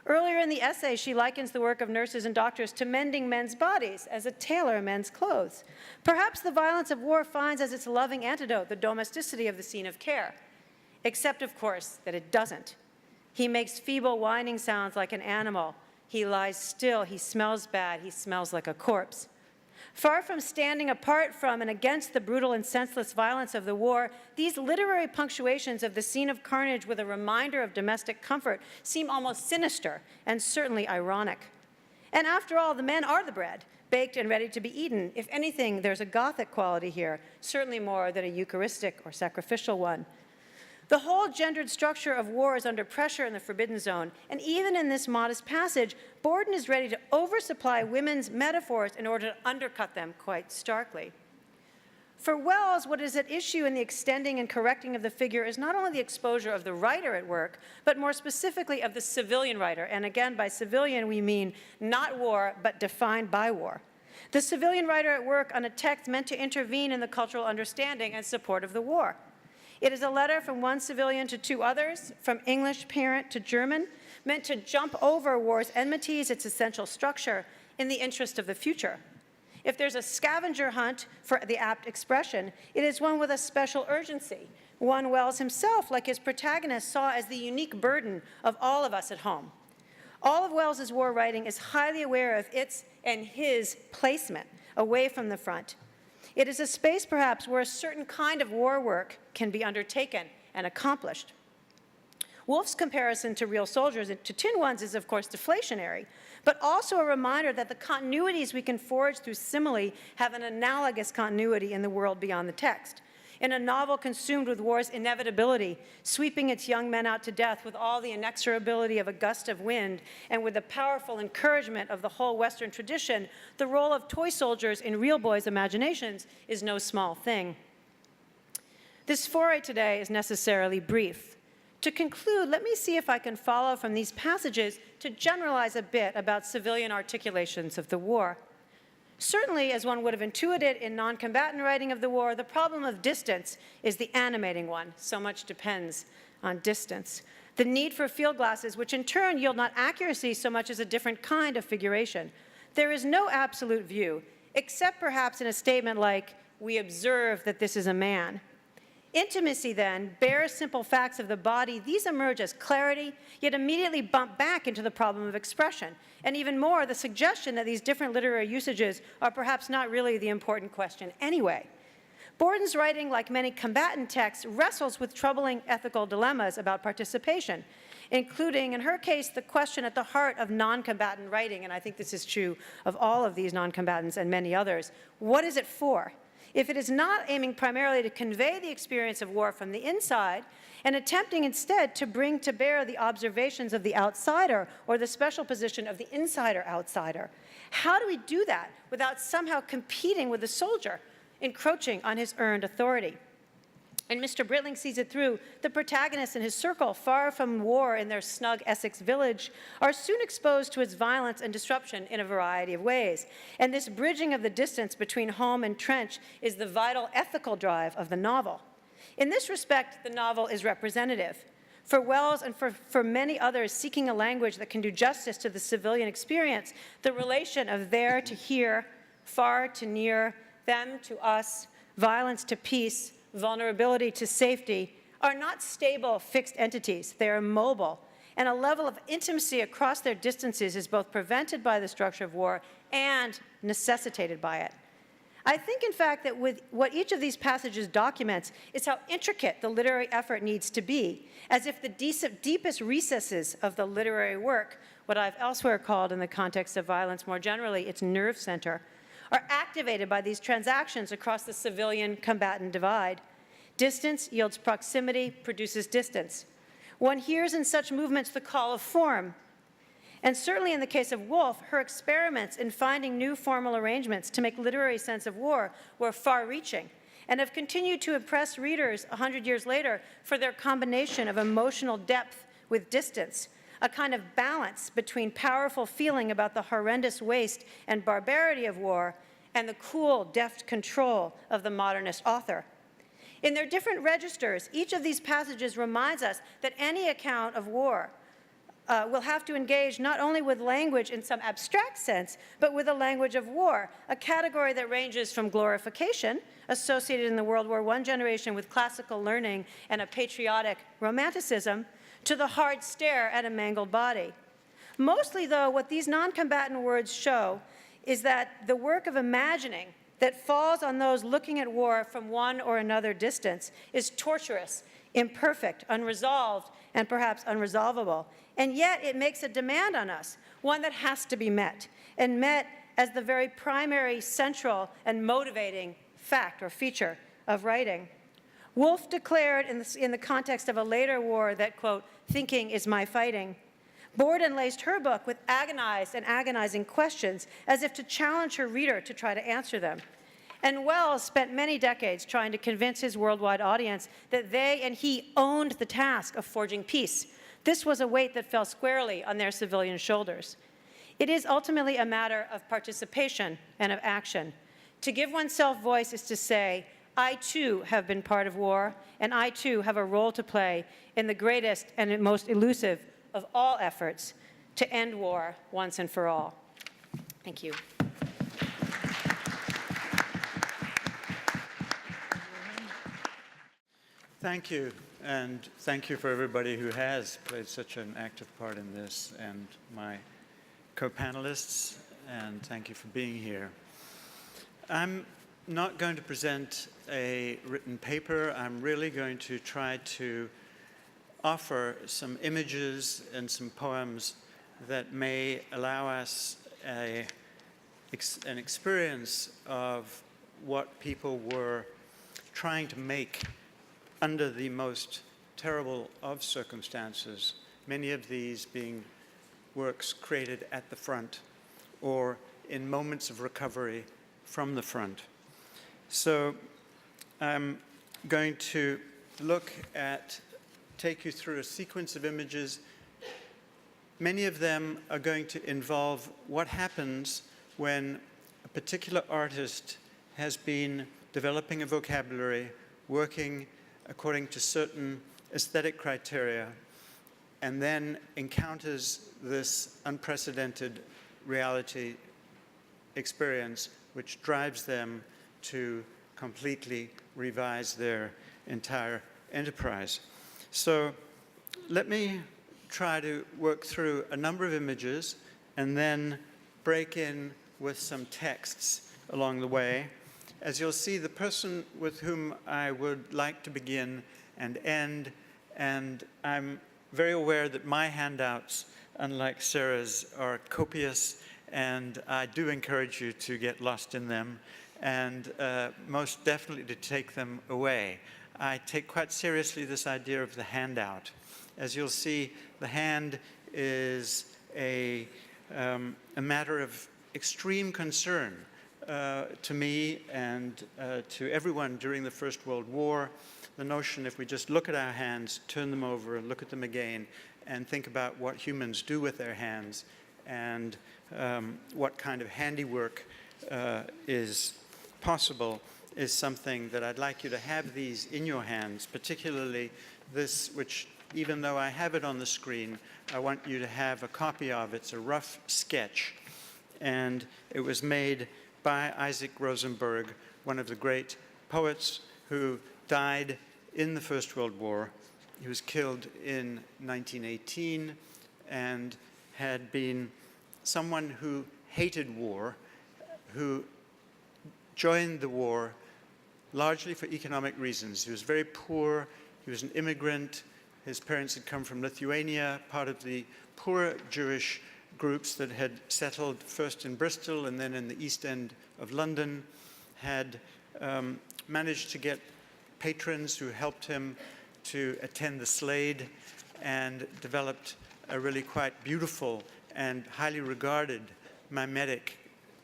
Earlier in the essay, she likens the work of nurses and doctors to mending men's bodies as a tailor mends clothes. Perhaps the violence of war finds as its loving antidote the domesticity of the scene of care, except, of course, that it doesn't. He makes feeble whining sounds like an animal. He lies still. He smells bad. He smells like a corpse. Far from standing apart from and against the brutal and senseless violence of the war, these literary punctuations of the scene of carnage with a reminder of domestic comfort seem almost sinister and certainly ironic. And after all, the men are the bread, baked and ready to be eaten. If anything, there's a Gothic quality here, certainly more than a Eucharistic or sacrificial one. The whole gendered structure of war is under pressure in the Forbidden Zone, and even in this modest passage, Borden is ready to oversupply women's metaphors in order to undercut them quite starkly. For Wells, what is at issue in the extending and correcting of the figure is not only the exposure of the writer at work, but more specifically of the civilian writer. And again, by civilian, we mean not war, but defined by war. The civilian writer at work on a text meant to intervene in the cultural understanding and support of the war. It is a letter from one civilian to two others, from English parent to German, meant to jump over war's enmities, its essential structure, in the interest of the future. If there's a scavenger hunt for the apt expression, it is one with a special urgency, one Wells himself, like his protagonist, saw as the unique burden of all of us at home. All of Wells's war writing is highly aware of its and his placement away from the front. It is a space, perhaps, where a certain kind of war work can be undertaken and accomplished. Woolf's comparison to real soldiers, to tin ones, is, of course, deflationary, but also a reminder that the continuities we can forge through simile have an analogous continuity in the world beyond the text. In a novel consumed with war's inevitability, sweeping its young men out to death with all the inexorability of a gust of wind, and with the powerful encouragement of the whole Western tradition, the role of toy soldiers in real boys' imaginations is no small thing. This foray today is necessarily brief. To conclude, let me see if I can follow from these passages to generalize a bit about civilian articulations of the war. Certainly, as one would have intuited in non-combatant writing of the war, the problem of distance is the animating one. So much depends on distance. The need for field glasses, which in turn yield not accuracy so much as a different kind of figuration. There is no absolute view, except perhaps in a statement like, "We observe that this is a man." Intimacy, then, bears simple facts of the body. These emerge as clarity, yet immediately bump back into the problem of expression. And even more, the suggestion that these different literary usages are perhaps not really the important question anyway. Borden's writing, like many combatant texts, wrestles with troubling ethical dilemmas about participation, including, in her case, the question at the heart of non-combatant writing, and I think this is true of all of these non-combatants and many others. What is it for? If it is not aiming primarily to convey the experience of war from the inside, and attempting instead to bring to bear the observations of the outsider or the special position of the insider-outsider, how do we do that without somehow competing with the soldier, encroaching on his earned authority? And Mr. Britling sees it through. The protagonists in his circle, far from war in their snug Essex village, are soon exposed to its violence and disruption in a variety of ways. And this bridging of the distance between home and trench is the vital ethical drive of the novel. In this respect, the novel is representative. For Wells and for many others seeking a language that can do justice to the civilian experience, the relation of there to here, far to near, them to us, violence to peace, vulnerability to safety, are not stable, fixed entities. They are mobile, and a level of intimacy across their distances is both prevented by the structure of war and necessitated by it. I think, in fact, that with what each of these passages documents is how intricate the literary effort needs to be, as if the deepest recesses of the literary work, what I've elsewhere called in the context of violence more generally, its nerve center, are activated by these transactions across the civilian-combatant divide. Distance yields proximity, produces distance. One hears in such movements the call of form. And certainly in the case of Woolf, her experiments in finding new formal arrangements to make literary sense of war were far-reaching and have continued to impress readers 100 years later for their combination of emotional depth with distance, a kind of balance between powerful feeling about the horrendous waste and barbarity of war and the cool, deft control of the modernist author. In their different registers, each of these passages reminds us that any account of war will have to engage not only with language in some abstract sense, but with a language of war, a category that ranges from glorification, associated in the World War I generation with classical learning and a patriotic romanticism, to the hard stare at a mangled body. Mostly, though, what these non-combatant words show is that the work of imagining that falls on those looking at war from one or another distance is torturous, imperfect, unresolved, and perhaps unresolvable. And yet it makes a demand on us, one that has to be met, and met as the very primary, central, and motivating fact or feature of writing. Woolf declared in the context of a later war that, quote, "thinking is my fighting." Borden laced her book with agonized and agonizing questions as if to challenge her reader to try to answer them. And Wells spent many decades trying to convince his worldwide audience that they and he owned the task of forging peace. This was a weight that fell squarely on their civilian shoulders. It is ultimately a matter of participation and of action. To give oneself voice is to say, I too have been part of war, and I too have a role to play in the greatest and most elusive of all efforts to end war once and for all. Thank you. Thank you, and thank you for everybody who has played such an active part in this, and my co-panelists, and thank you for being here. I'm not going to present a written paper. I'm really going to try to offer some images and some poems that may allow us an experience of what people were trying to make under the most terrible of circumstances, many of these being works created at the front or in moments of recovery from the front. So I'm going to take you through a sequence of images. Many of them are going to involve what happens when a particular artist has been developing a vocabulary, working according to certain aesthetic criteria, and then encounters this unprecedented reality experience which drives them to completely revise their entire enterprise. So let me try to work through a number of images and then break in with some texts along the way. As you'll see, the person with whom I would like to begin and end, and I'm very aware that my handouts, unlike Sarah's, are copious, and I do encourage you to get lost in them, and most definitely to take them away. I take quite seriously this idea of the handout. As you'll see, the hand is a matter of extreme concern to me and to everyone during the First World War. The notion, if we just look at our hands, turn them over, and look at them again, and think about what humans do with their hands and what kind of handiwork is possible, is something that I'd like you to have these in your hands, particularly this, which, even though I have it on the screen, I want you to have a copy of. It's a rough sketch, and it was made by Isaac Rosenberg, one of the great poets who died in the First World War. He was killed in 1918 and had been someone who hated war, who joined the war largely for economic reasons. He was very poor. He was an immigrant. His parents had come from Lithuania, part of the poor Jewish groups that had settled first in Bristol and then in the East End of London, had managed to get patrons who helped him to attend the Slade, and developed a really quite beautiful and highly regarded mimetic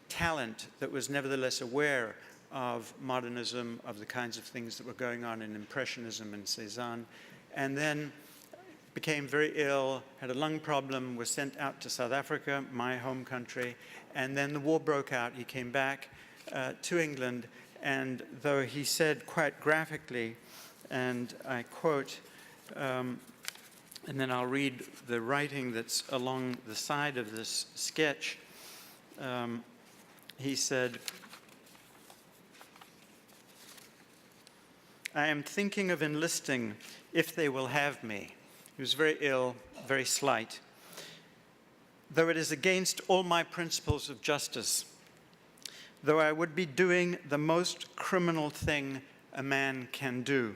talent that was nevertheless aware of modernism, of the kinds of things that were going on in Impressionism and Cézanne, and then became very ill, had a lung problem, was sent out to South Africa, my home country, and then the war broke out. He came back to England, and though he said quite graphically, and I quote, and then I'll read the writing that's along the side of this sketch. He said, "I am thinking of enlisting if they will have me." He was very ill, very slight. "Though it is against all my principles of justice, though I would be doing the most criminal thing a man can do.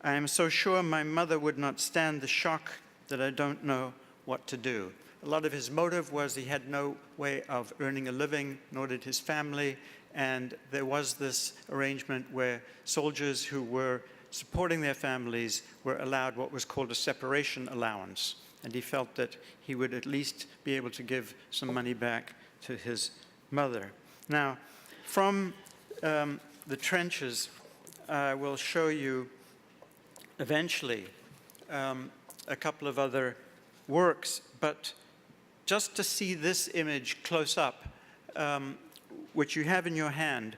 I am so sure my mother would not stand the shock that I don't know what to do." A lot of his motive was he had no way of earning a living, nor did his family, and there was this arrangement where soldiers who were supporting their families were allowed what was called a separation allowance, and he felt that he would at least be able to give some money back to his mother. Now, from the trenches, I will show you eventually a couple of other works, but just to see this image close up, which you have in your hand,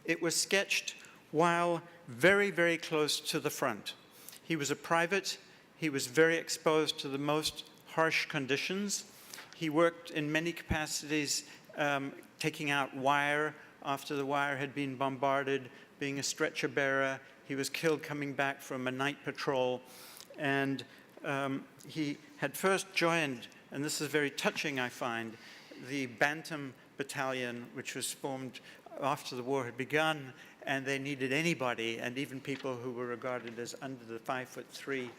it was sketched while very, very close to the front. He was a private. He was very exposed to the most harsh conditions. He worked in many capacities, taking out wire after the wire had been bombarded, being a stretcher bearer. He was killed coming back from a night patrol. And he had first joined, and this is very touching, I find, the Bantam Battalion, which was formed after the war had begun, and they needed anybody, and even people who were regarded as under the 5'3"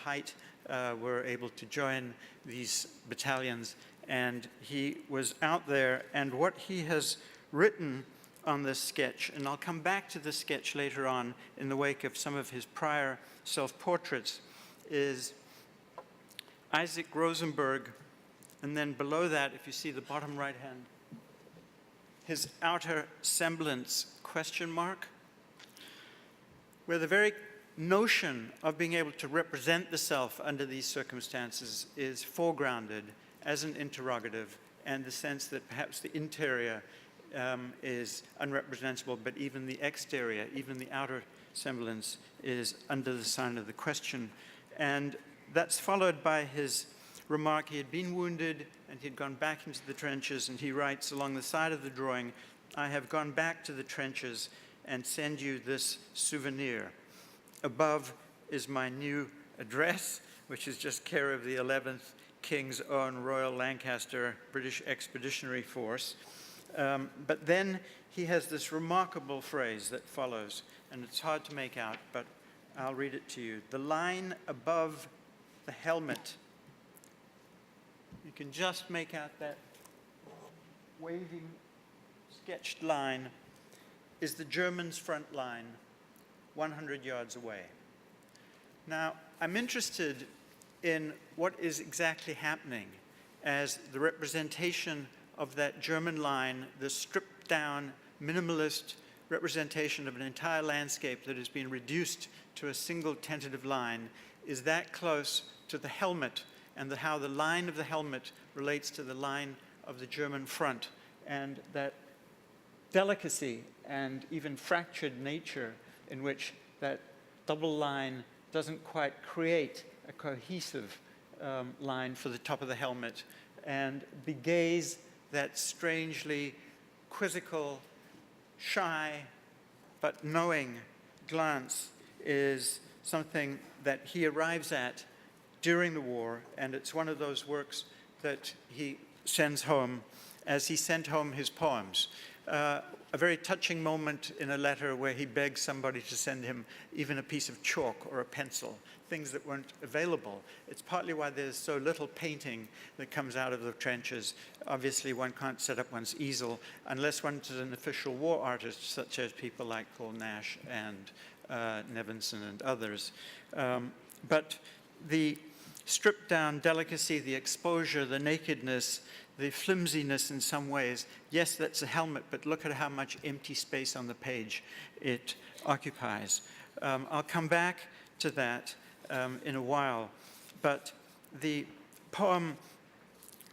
height were able to join these battalions. And he was out there, and what he has written on this sketch, and I'll come back to this sketch later on in the wake of some of his prior self-portraits, is Isaac Rosenberg, and then below that, if you see the bottom right hand, his outer semblance question mark, where the very notion of being able to represent the self under these circumstances is foregrounded as an interrogative, and the sense that perhaps the interior is unrepresentable, but even the exterior, even the outer semblance is under the sign of the question. And that's followed by his remark. He had been wounded and he'd gone back into the trenches, and he writes along the side of the drawing, "I have gone back to the trenches and send you this souvenir. Above is my new address, which is just care of the 11th King's Own Royal Lancaster British Expeditionary Force." But then he has this remarkable phrase that follows, and it's hard to make out, but I'll read it to you. "The line above the helmet," you can just make out that waving, sketched line, "is the Germans' front line, 100 yards away." Now, I'm interested in what is exactly happening as the representation of that German line, the stripped down, minimalist representation of an entire landscape that has been reduced to a single tentative line, is that close to the helmet, and how the line of the helmet relates to the line of the German front, and that delicacy and even fractured nature in which that double line doesn't quite create a cohesive line for the top of the helmet, and begaze that strangely quizzical, shy, but knowing glance is something that he arrives at during the war, and it's one of those works that he sends home as he sent home his poems. A very touching moment in a letter where he begs somebody to send him even a piece of chalk or a pencil, things that weren't available. It's partly why there's so little painting that comes out of the trenches. Obviously, one can't set up one's easel unless one's an official war artist, such as people like Paul Nash and Nevinson and others. But the stripped down delicacy, the exposure, the nakedness, the flimsiness in some ways. Yes, that's a helmet, but look at how much empty space on the page it occupies. I'll come back to that in a while, but the poem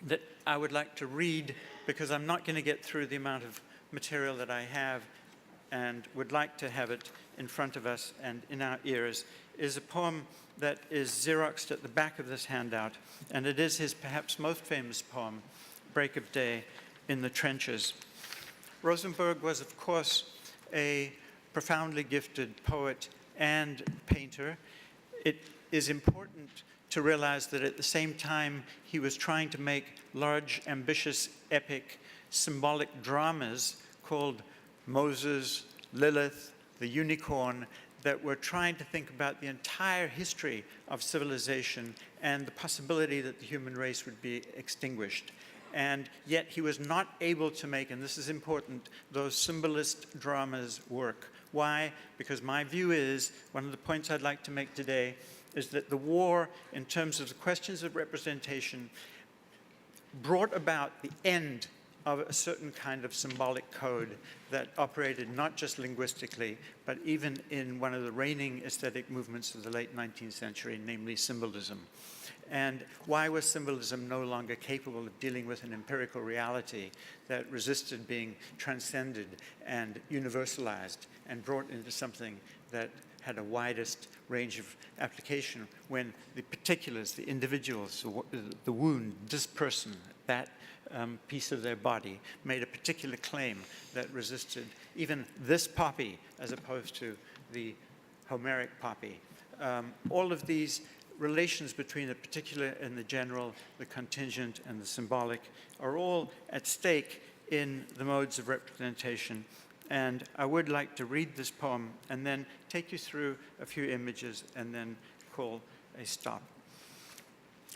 that I would like to read, because I'm not going to get through the amount of material that I have and would like to have it in front of us and in our ears, is a poem that is Xeroxed at the back of this handout, and it is his perhaps most famous poem, Break of Day in the Trenches. Rosenberg was, of course, a profoundly gifted poet and painter. It is important to realize that at the same time he was trying to make large, ambitious, epic, symbolic dramas called Moses, Lilith, the Unicorn, that were trying to think about the entire history of civilization and the possibility that the human race would be extinguished. And yet he was not able to make, and this is important, those symbolist dramas work. Why? Because my view is, one of the points I'd like to make today, is that the war, in terms of the questions of representation, brought about the end of a certain kind of symbolic code that operated not just linguistically, but even in one of the reigning aesthetic movements of the late 19th century, namely symbolism. And why was symbolism no longer capable of dealing with an empirical reality that resisted being transcended and universalized and brought into something that had a widest range of application, when the particulars, the individuals, the wound, this person, that piece of their body made a particular claim that resisted even this poppy as opposed to the Homeric poppy. All of these relations between the particular and the general, the contingent and the symbolic, are all at stake in the modes of representation. And I would like to read this poem and then take you through a few images and then call a stop.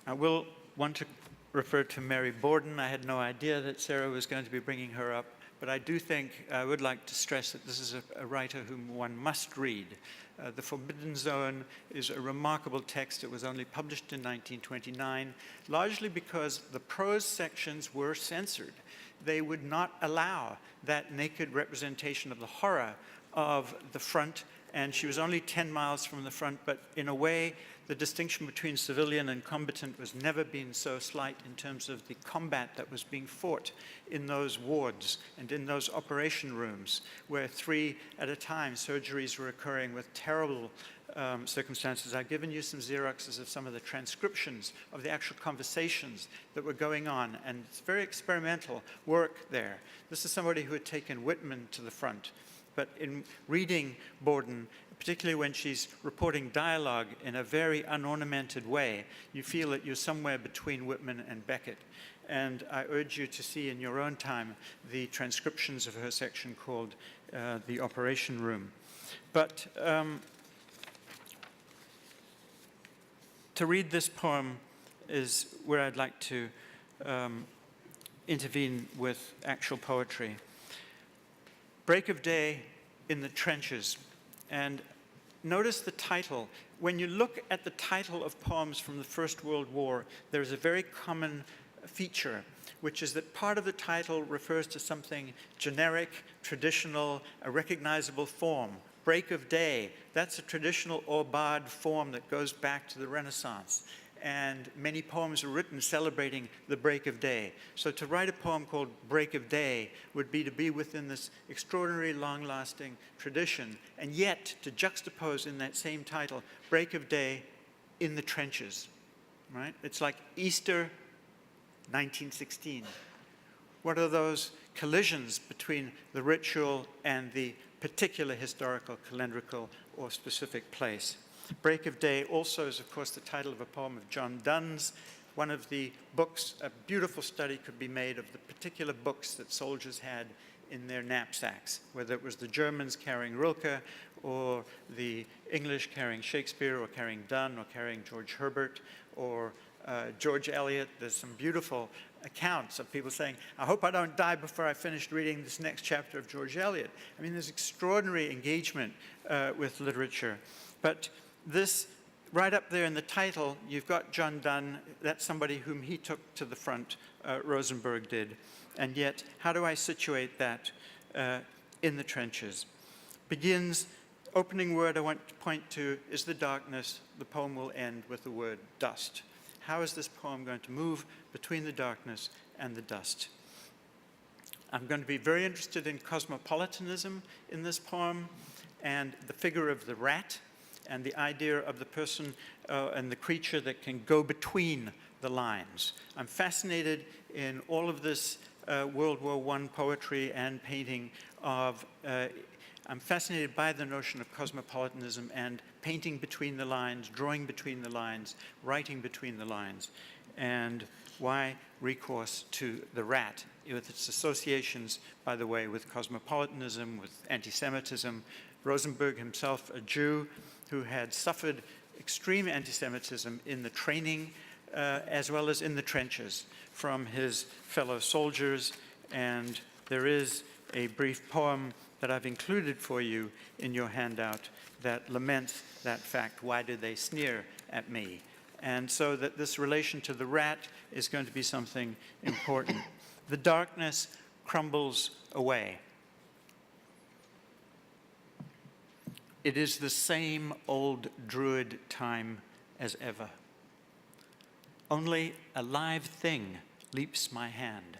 I will want to refer to Mary Borden. I had no idea that Sarah was going to be bringing her up, but I do think I would like to stress that this is a writer whom one must read. The Forbidden Zone is a remarkable text. It was only published in 1929, largely because the prose sections were censored. They would not allow that naked representation of the horror of the front, and she was only 10 miles from the front, but in a way, the distinction between civilian and combatant was never been so slight in terms of the combat that was being fought in those wards and in those operation rooms, where 3 at a time surgeries were occurring with terrible circumstances. I've given you some Xeroxes of some of the transcriptions of the actual conversations that were going on, and it's very experimental work there. This is somebody who had taken Whitman to the front. But in reading Borden, particularly when she's reporting dialogue in a very unornamented way, you feel that you're somewhere between Whitman and Beckett. And I urge you to see in your own time the transcriptions of her section called The Operation Room. But to read this poem is where I'd like to intervene with actual poetry. Break of Day in the Trenches. And notice the title. When you look at the title of poems from the First World War, there's a very common feature, which is that part of the title refers to something generic, traditional, a recognizable form. Break of Day, that's a traditional aubade form that goes back to the Renaissance. And many poems are written celebrating the break of day. So to write a poem called Break of Day would be to be within this extraordinary, long-lasting tradition, and yet to juxtapose in that same title, Break of Day in the Trenches, right? It's like Easter 1916. What are those collisions between the ritual and the particular historical, calendrical, or specific place? Break of Day also is, of course, the title of a poem of John Donne's. One of the books, a beautiful study could be made of the particular books that soldiers had in their knapsacks, whether it was the Germans carrying Rilke, or the English carrying Shakespeare, or carrying Donne, or carrying George Herbert, or George Eliot. There's some beautiful accounts of people saying, I hope I don't die before I finish reading this next chapter of George Eliot. I mean, there's extraordinary engagement with literature. But this, right up there in the title, you've got John Donne. That's somebody whom he took to the front, Rosenberg did. And yet, how do I situate that in the trenches? Begins, opening word I want to point to is the darkness. The poem will end with the word dust. How is this poem going to move between the darkness and the dust? I'm going to be very interested in cosmopolitanism in this poem and the figure of the rat. and the idea of the person and the creature that can go between the lines. I'm fascinated in all of this World War I poetry and painting of, I'm fascinated by the notion of cosmopolitanism and painting between the lines, drawing between the lines, writing between the lines, and why recourse to the rat with its associations, by the way, with cosmopolitanism, with anti-Semitism. Rosenberg himself, a Jew who had suffered extreme anti-Semitism in the training as well as in the trenches from his fellow soldiers. And there is a brief poem that I've included for you in your handout that laments that fact. Why do they sneer at me? And so that this relation to the rat is going to be something important. The darkness crumbles away. It is the same old druid time as ever. Only a live thing leaps my hand,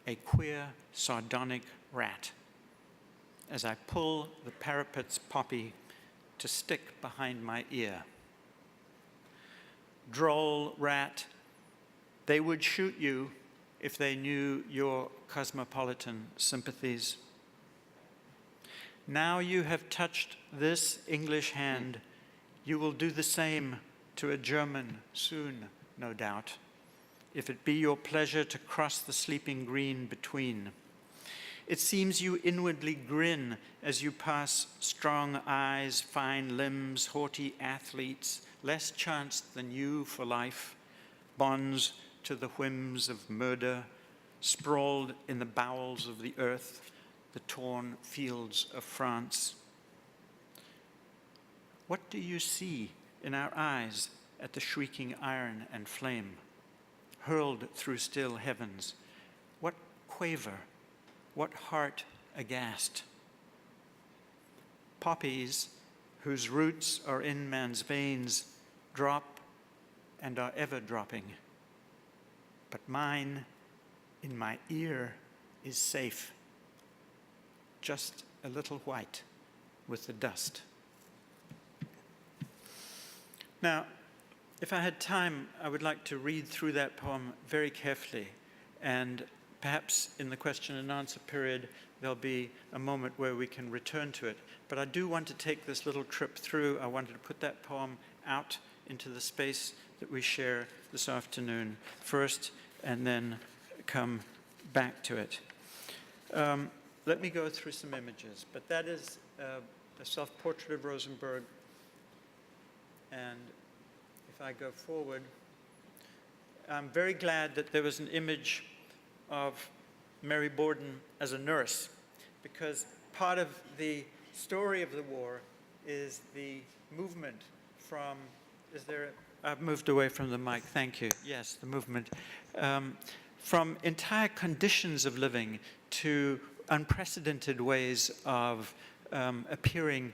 a queer, sardonic rat, as I pull the parapet's poppy to stick behind my ear. Droll rat, they would shoot you if they knew your cosmopolitan sympathies. Now you have touched this English hand, you will do the same to a German soon, no doubt, if it be your pleasure to cross the sleeping green between. It seems you inwardly grin as you pass strong eyes, fine limbs, haughty athletes, less chanced than you for life, bonds to the whims of murder, sprawled in the bowels of the earth, the torn fields of France. What do you see in our eyes at the shrieking iron and flame, hurled through still heavens? What quaver, what heart aghast? Poppies, whose roots are in man's veins, drop and are ever dropping. But mine, in my ear, is safe, just a little white with the dust. Now, if I had time, I would like to read through that poem very carefully, and perhaps in the question and answer period, there'll be a moment where we can return to it. But I do want to take this little trip through. I wanted to put that poem out into the space that we share this afternoon first, and then come back to it. Let me go through some images, but that is a self-portrait of Rosenberg. And if I go forward, I'm very glad that there was an image of Mary Borden as a nurse, because part of the story of the war is the movement from, I've moved away from the mic, thank you. Yes, the movement. From entire conditions of living to unprecedented ways of appearing,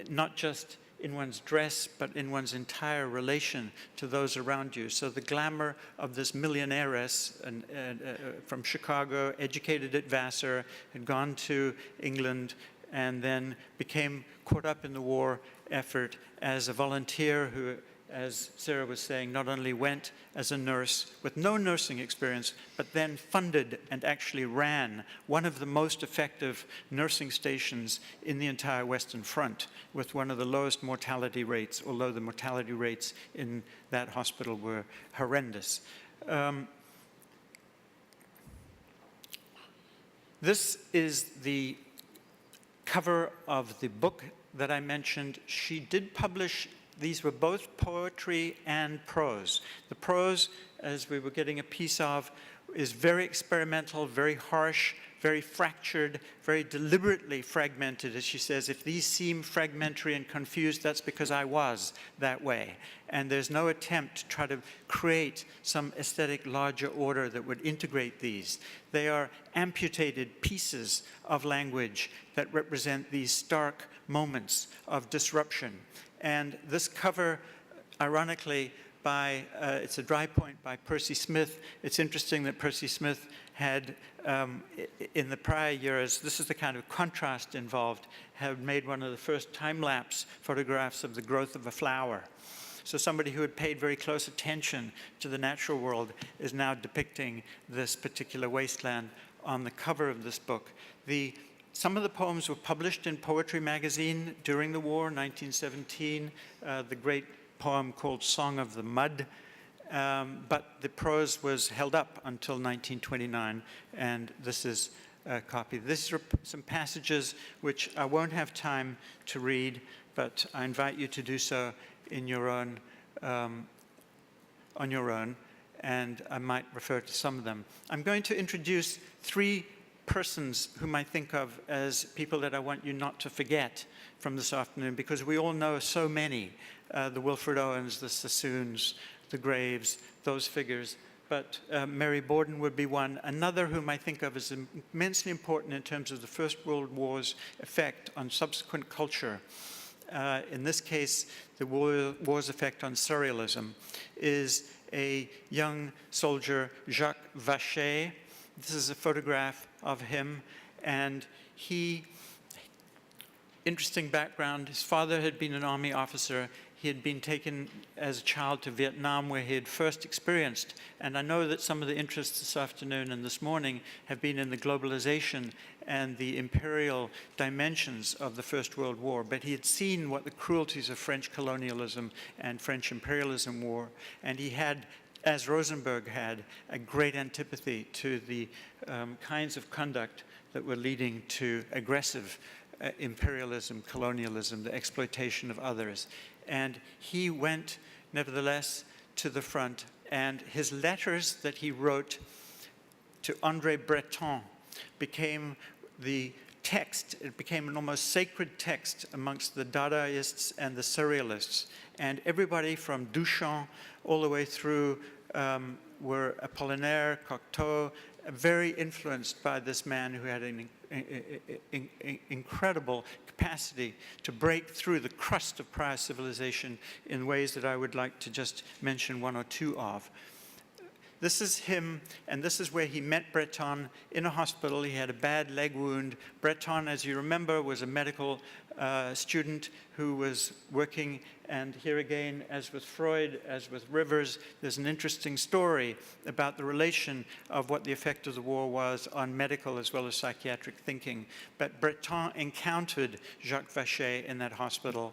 not just in one's dress, but in one's entire relation to those around you. So the glamour of this millionairess from Chicago, educated at Vassar, had gone to England, and then became caught up in the war effort as a volunteer who, as Sarah was saying, not only went as a nurse with no nursing experience, but then funded and actually ran one of the most effective nursing stations in the entire Western Front, with one of the lowest mortality rates, although the mortality rates in that hospital were horrendous. This is the cover of the book that I mentioned. She did publish. These were both poetry and prose. The prose, as we were getting a piece of, is very experimental, very harsh, very fractured, very deliberately fragmented. As she says, if these seem fragmentary and confused, that's because I was that way. And there's no attempt to try to create some aesthetic larger order that would integrate these. They are amputated pieces of language that represent these stark moments of disruption. And this cover, ironically, it's a dry point by Percy Smith. It's interesting that Percy Smith had, in the prior years, this is the kind of contrast involved, had made one of the first time-lapse photographs of the growth of a flower. So somebody who had paid very close attention to the natural world is now depicting this particular wasteland on the cover of this book. Some of the poems were published in Poetry magazine during the war, 1917, the great poem called Song of the Mud, but the prose was held up until 1929, and this is a copy. These are some passages which I won't have time to read, but I invite you to do so in your own, on your own, and I might refer to some of them. I'm going to introduce three persons whom I think of as people that I want you not to forget from this afternoon, because we all know so many, the Wilfred Owens, the Sassoons, the Graves, those figures, but Mary Borden would be one. Another whom I think of as immensely important in terms of the First World War's effect on subsequent culture, in this case, the war's effect on surrealism, is a young soldier, Jacques Vachet. This is a photograph of him, and interesting background, his father had been an army officer. He had been taken as a child to Vietnam, where he had first experienced, and I know that some of the interests this afternoon and this morning have been in the globalization and the imperial dimensions of the First World War, but he had seen what the cruelties of French colonialism and French imperialism were, and he had, as Rosenberg had, a great antipathy to the kinds of conduct that were leading to aggressive imperialism, colonialism, the exploitation of others. And he went, nevertheless, to the front, and his letters that he wrote to André Breton became the text. It became an almost sacred text amongst the Dadaists and the Surrealists. And everybody from Duchamp all the way through were Apollinaire, Cocteau, very influenced by this man who had an incredible capacity to break through the crust of prior civilization in ways that I would like to just mention one or two of. This is him, and this is where he met Breton in a hospital. He had a bad leg wound. Breton, as you remember, was a medical student who was working, and here again, as with Freud, as with Rivers, there's an interesting story about the relation of what the effect of the war was on medical as well as psychiatric thinking. But Breton encountered Jacques Vachet in that hospital.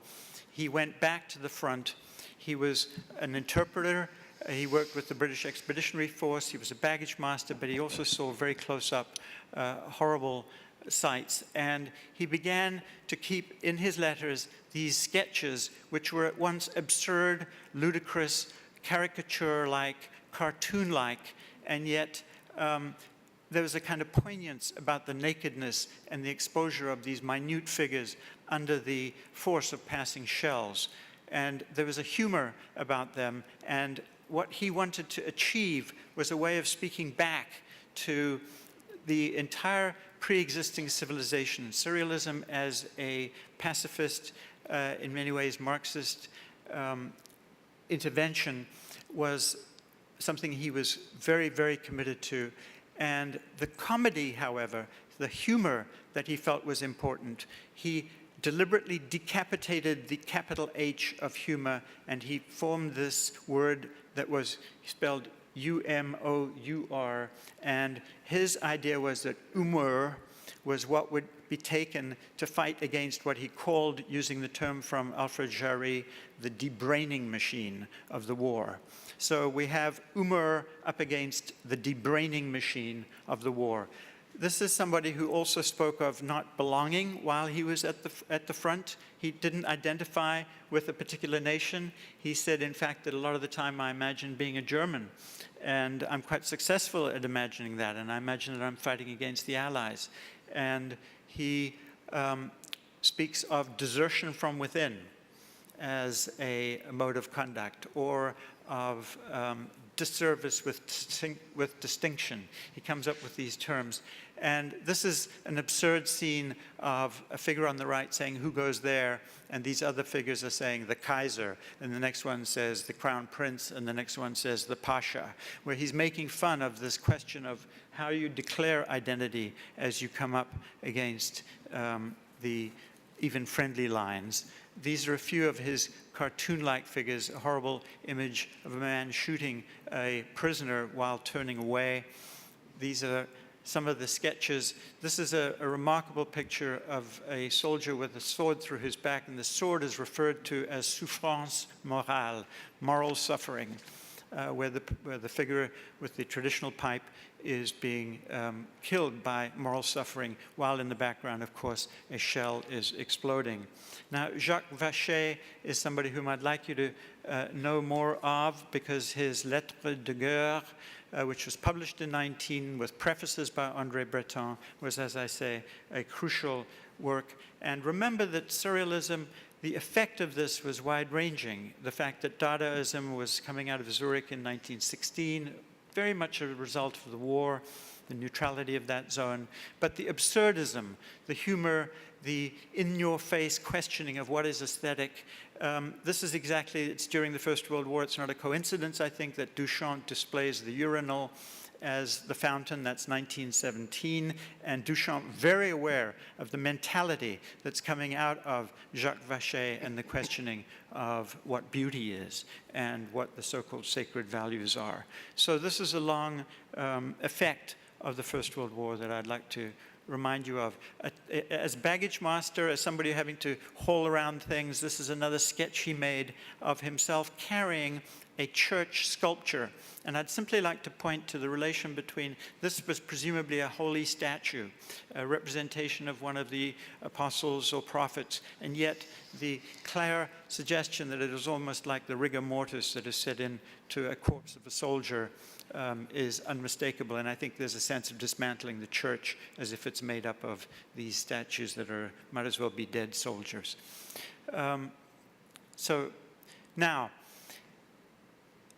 He went back to the front. He was an interpreter. He worked with the British Expeditionary Force. He was a baggage master, but he also saw very close-up horrible sights. And he began to keep in his letters these sketches, which were at once absurd, ludicrous, caricature-like, cartoon-like, and yet there was a kind of poignance about the nakedness and the exposure of these minute figures under the force of passing shells. And there was a humor about them, and what he wanted to achieve was a way of speaking back to the entire pre-existing civilization. Surrealism as a pacifist, in many ways Marxist intervention was something he was very, very committed to. And the comedy, however, the humor that he felt was important, he deliberately decapitated the capital H of humor, and he formed this word that was spelled U-M-O-U-R, and his idea was that humor was what would be taken to fight against what he called, using the term from Alfred Jarry, the debraining machine of the war. So we have humor up against the debraining machine of the war. This is somebody who also spoke of not belonging while he was at the front. He didn't identify with a particular nation. He said, in fact, that a lot of the time I imagine being a German. And I'm quite successful at imagining that. And I imagine that I'm fighting against the Allies. And he speaks of desertion from within as a mode of conduct, or of disservice with distinction. He comes up with these terms. And this is an absurd scene of a figure on the right saying, "Who goes there?" And these other figures are saying, "The Kaiser." And the next one says, "The Crown Prince." And the next one says, "The Pasha," where he's making fun of this question of how you declare identity as you come up against the even friendly lines. These are a few of his cartoon-like figures, a horrible image of a man shooting a prisoner while turning away. These are some of the sketches. This is a remarkable picture of a soldier with a sword through his back, and the sword is referred to as souffrance morale, moral suffering, where the figure with the traditional pipe is being killed by moral suffering, while in the background, of course, a shell is exploding. Now, Jacques Vacher is somebody whom I'd like you to know more of, because his Lettres de Guerre, which was published in 19 with prefaces by André Breton, was, as I say, a crucial work. And remember that surrealism, the effect of this was wide-ranging. The fact that Dadaism was coming out of Zurich in 1916, very much a result of the war, the neutrality of that zone, but the absurdism, the humor, the in-your-face questioning of what is aesthetic. This is exactly, it's during the First World War. It's not a coincidence, I think, that Duchamp displays the urinal as the fountain. That's 1917, and Duchamp very aware of the mentality that's coming out of Jacques Vacher and the questioning of what beauty is and what the so-called sacred values are. So this is a long effect of the First World War that I'd like to remind you of. As baggage master, as somebody having to haul around things, this is another sketch he made of himself carrying a church sculpture. And I'd simply like to point to the relation between, this was presumably a holy statue, a representation of one of the apostles or prophets, and yet the clear suggestion that it is almost like the rigor mortis that is set into a corpse of a soldier is unmistakable. And I think there's a sense of dismantling the church as if it's made up of these statues that might as well be dead soldiers. So now,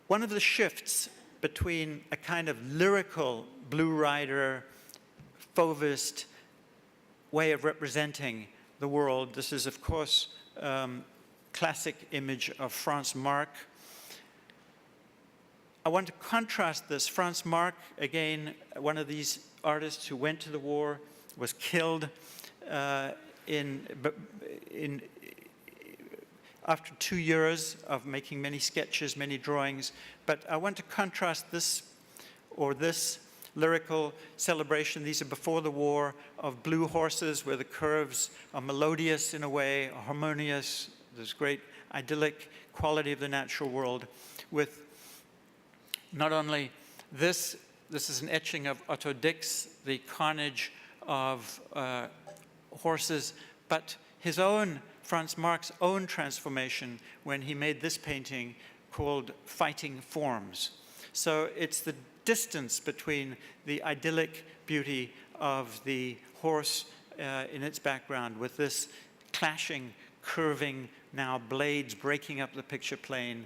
one of the shifts between a kind of lyrical Blue Rider, Fauvist way of representing the world. This is, of course, classic image of Franz Marc. I want to contrast this. Franz Marc, again, one of these artists who went to the war, was killed after 2 years of making many sketches, many drawings. But I want to contrast this lyrical celebration. These are before the war, of blue horses where the curves are melodious in a way, harmonious. There's great idyllic quality of the natural world, with not only this is an etching of Otto Dix, the carnage of horses, but his own, Franz Marc's own transformation when he made this painting called Fighting Forms. So it's the distance between the idyllic beauty of the horse in its background with this clashing, curving, now blades breaking up the picture plane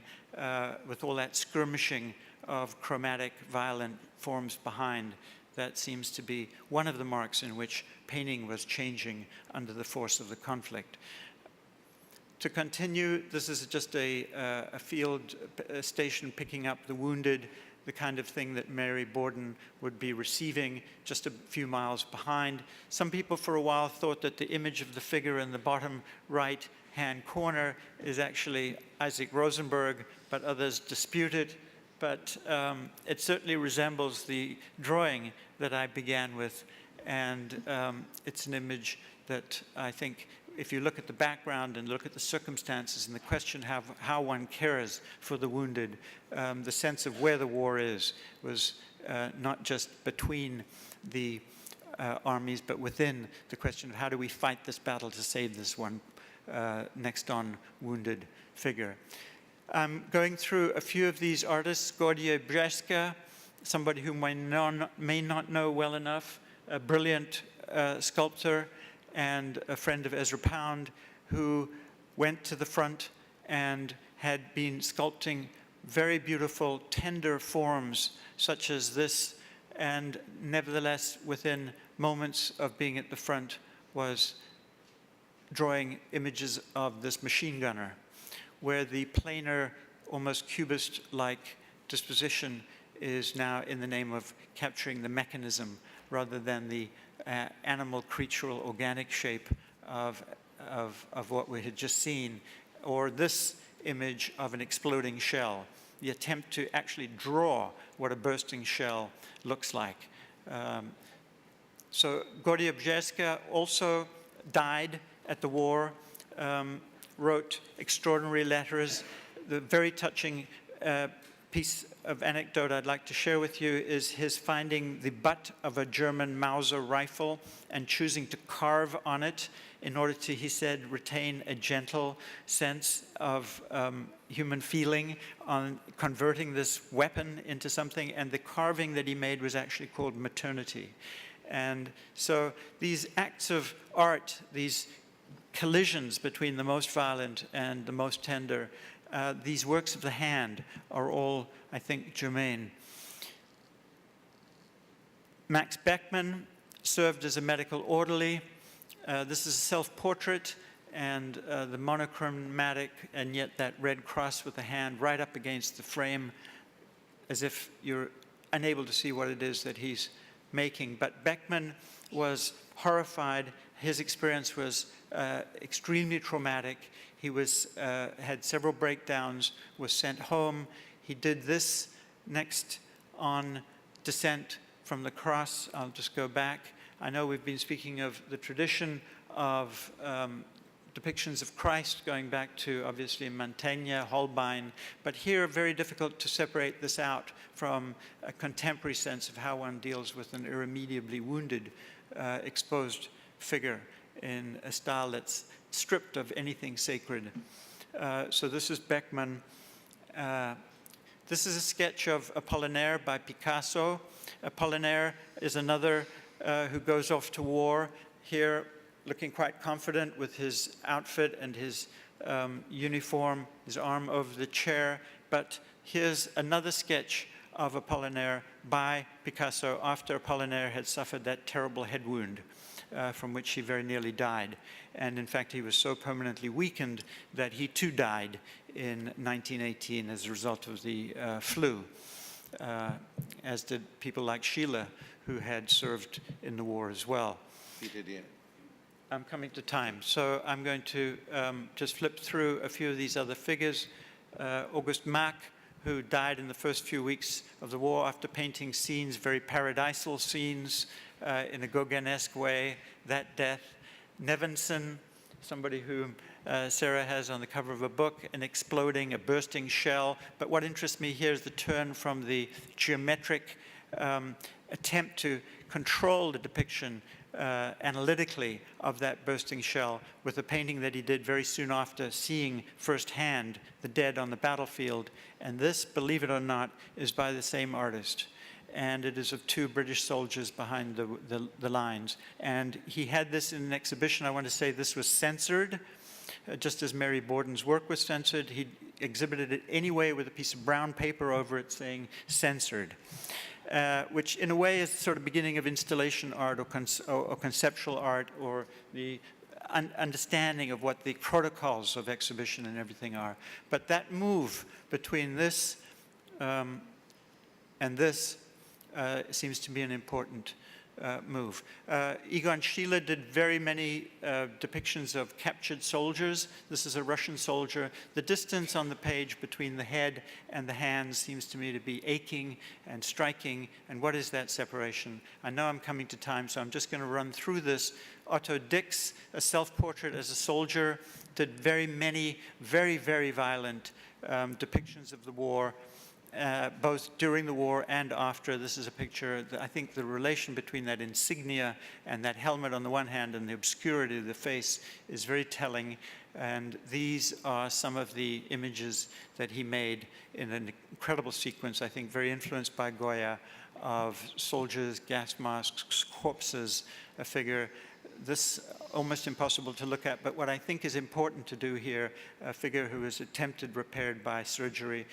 with all that skirmishing of chromatic, violent forms behind. That seems to be one of the marks in which painting was changing under the force of the conflict. To continue, this is just a field station picking up the wounded, the kind of thing that Mary Borden would be receiving just a few miles behind. Some people for a while thought that the image of the figure in the bottom right-hand corner is actually Isaac Rosenberg, but others dispute it. But it certainly resembles the drawing that I began with, and it's an image that I think, if you look at the background and look at the circumstances and the question how one cares for the wounded, the sense of where the war is was not just between the armies, but within the question of how do we fight this battle to save this one next on wounded figure. I'm going through a few of these artists. Gordie Brzeska, somebody whom I may not know well enough, a brilliant sculptor and a friend of Ezra Pound, who went to the front and had been sculpting very beautiful, tender forms such as this, and nevertheless within moments of being at the front was drawing images of this machine gunner, where the planar, almost cubist-like disposition is now in the name of capturing the mechanism rather than the animal, creatural, organic shape of what we had just seen, or this image of an exploding shell, the attempt to actually draw what a bursting shell looks like. So Gordijevska also died at the war, wrote extraordinary letters. The very touching piece of anecdote I'd like to share with you is his finding the butt of a German Mauser rifle and choosing to carve on it in order to, he said, retain a gentle sense of human feeling on converting this weapon into something. And the carving that he made was actually called maternity. And so these acts of art, these collisions between the most violent and the most tender, these works of the hand are all, I think, germane. Max Beckmann served as a medical orderly. This is a self-portrait, and the monochromatic, and yet that red cross with the hand right up against the frame, as if you're unable to see what it is that he's making. But Beckmann was horrified. His experience was extremely traumatic. He had several breakdowns, was sent home. He did this next on Descent from the Cross. I'll just go back. I know we've been speaking of the tradition of depictions of Christ going back to, obviously, Mantegna, Holbein, but here very difficult to separate this out from a contemporary sense of how one deals with an irremediably wounded, exposed figure in a style that's stripped of anything sacred. So this is Beckmann. This is a sketch of Apollinaire by Picasso. Apollinaire is another who goes off to war, here looking quite confident with his outfit and his uniform, his arm over the chair. But here's another sketch of Apollinaire by Picasso after Apollinaire had suffered that terrible head wound from which he very nearly died. And in fact, he was so permanently weakened that he too died in 1918 as a result of the flu, as did people like Schiele, who had served in the war as well. He did, yeah. I'm coming to time, so I'm going to just flip through a few of these other figures. August Mack, who died in the first few weeks of the war after painting scenes, very paradisal scenes in a Gauguinesque way, that death. Nevinson, somebody who Sarah has on the cover of a book, an exploding, a bursting shell. But what interests me here is the turn from the geometric attempt to control the depiction analytically of that bursting shell with a painting that he did very soon after seeing firsthand the dead on the battlefield. And this, believe it or not, is by the same artist. And it is of two British soldiers behind the lines. And he had this in an exhibition. I want to say this was censored, just as Mary Borden's work was censored. He exhibited it anyway with a piece of brown paper over it saying censored. Which in a way is the sort of beginning of installation art or conceptual art, or the understanding of what the protocols of exhibition and everything are. But that move between this and this seems to be an important move. Egon Schiele did very many depictions of captured soldiers. This is a Russian soldier. The distance on the page between the head and the hands seems to me to be aching and striking. And what is that separation? I know I'm coming to time, so I'm just going to run through this. Otto Dix, a self-portrait as a soldier, did very many, very, very violent depictions of the war. Both during the war and after. This is a picture, I think the relation between that insignia and that helmet on the one hand and the obscurity of the face is very telling. And these are some of the images that he made in an incredible sequence, I think very influenced by Goya, of soldiers, gas masks, corpses, a figure. This almost impossible to look at. But what I think is important to do here, a figure who is attempted repaired by surgery,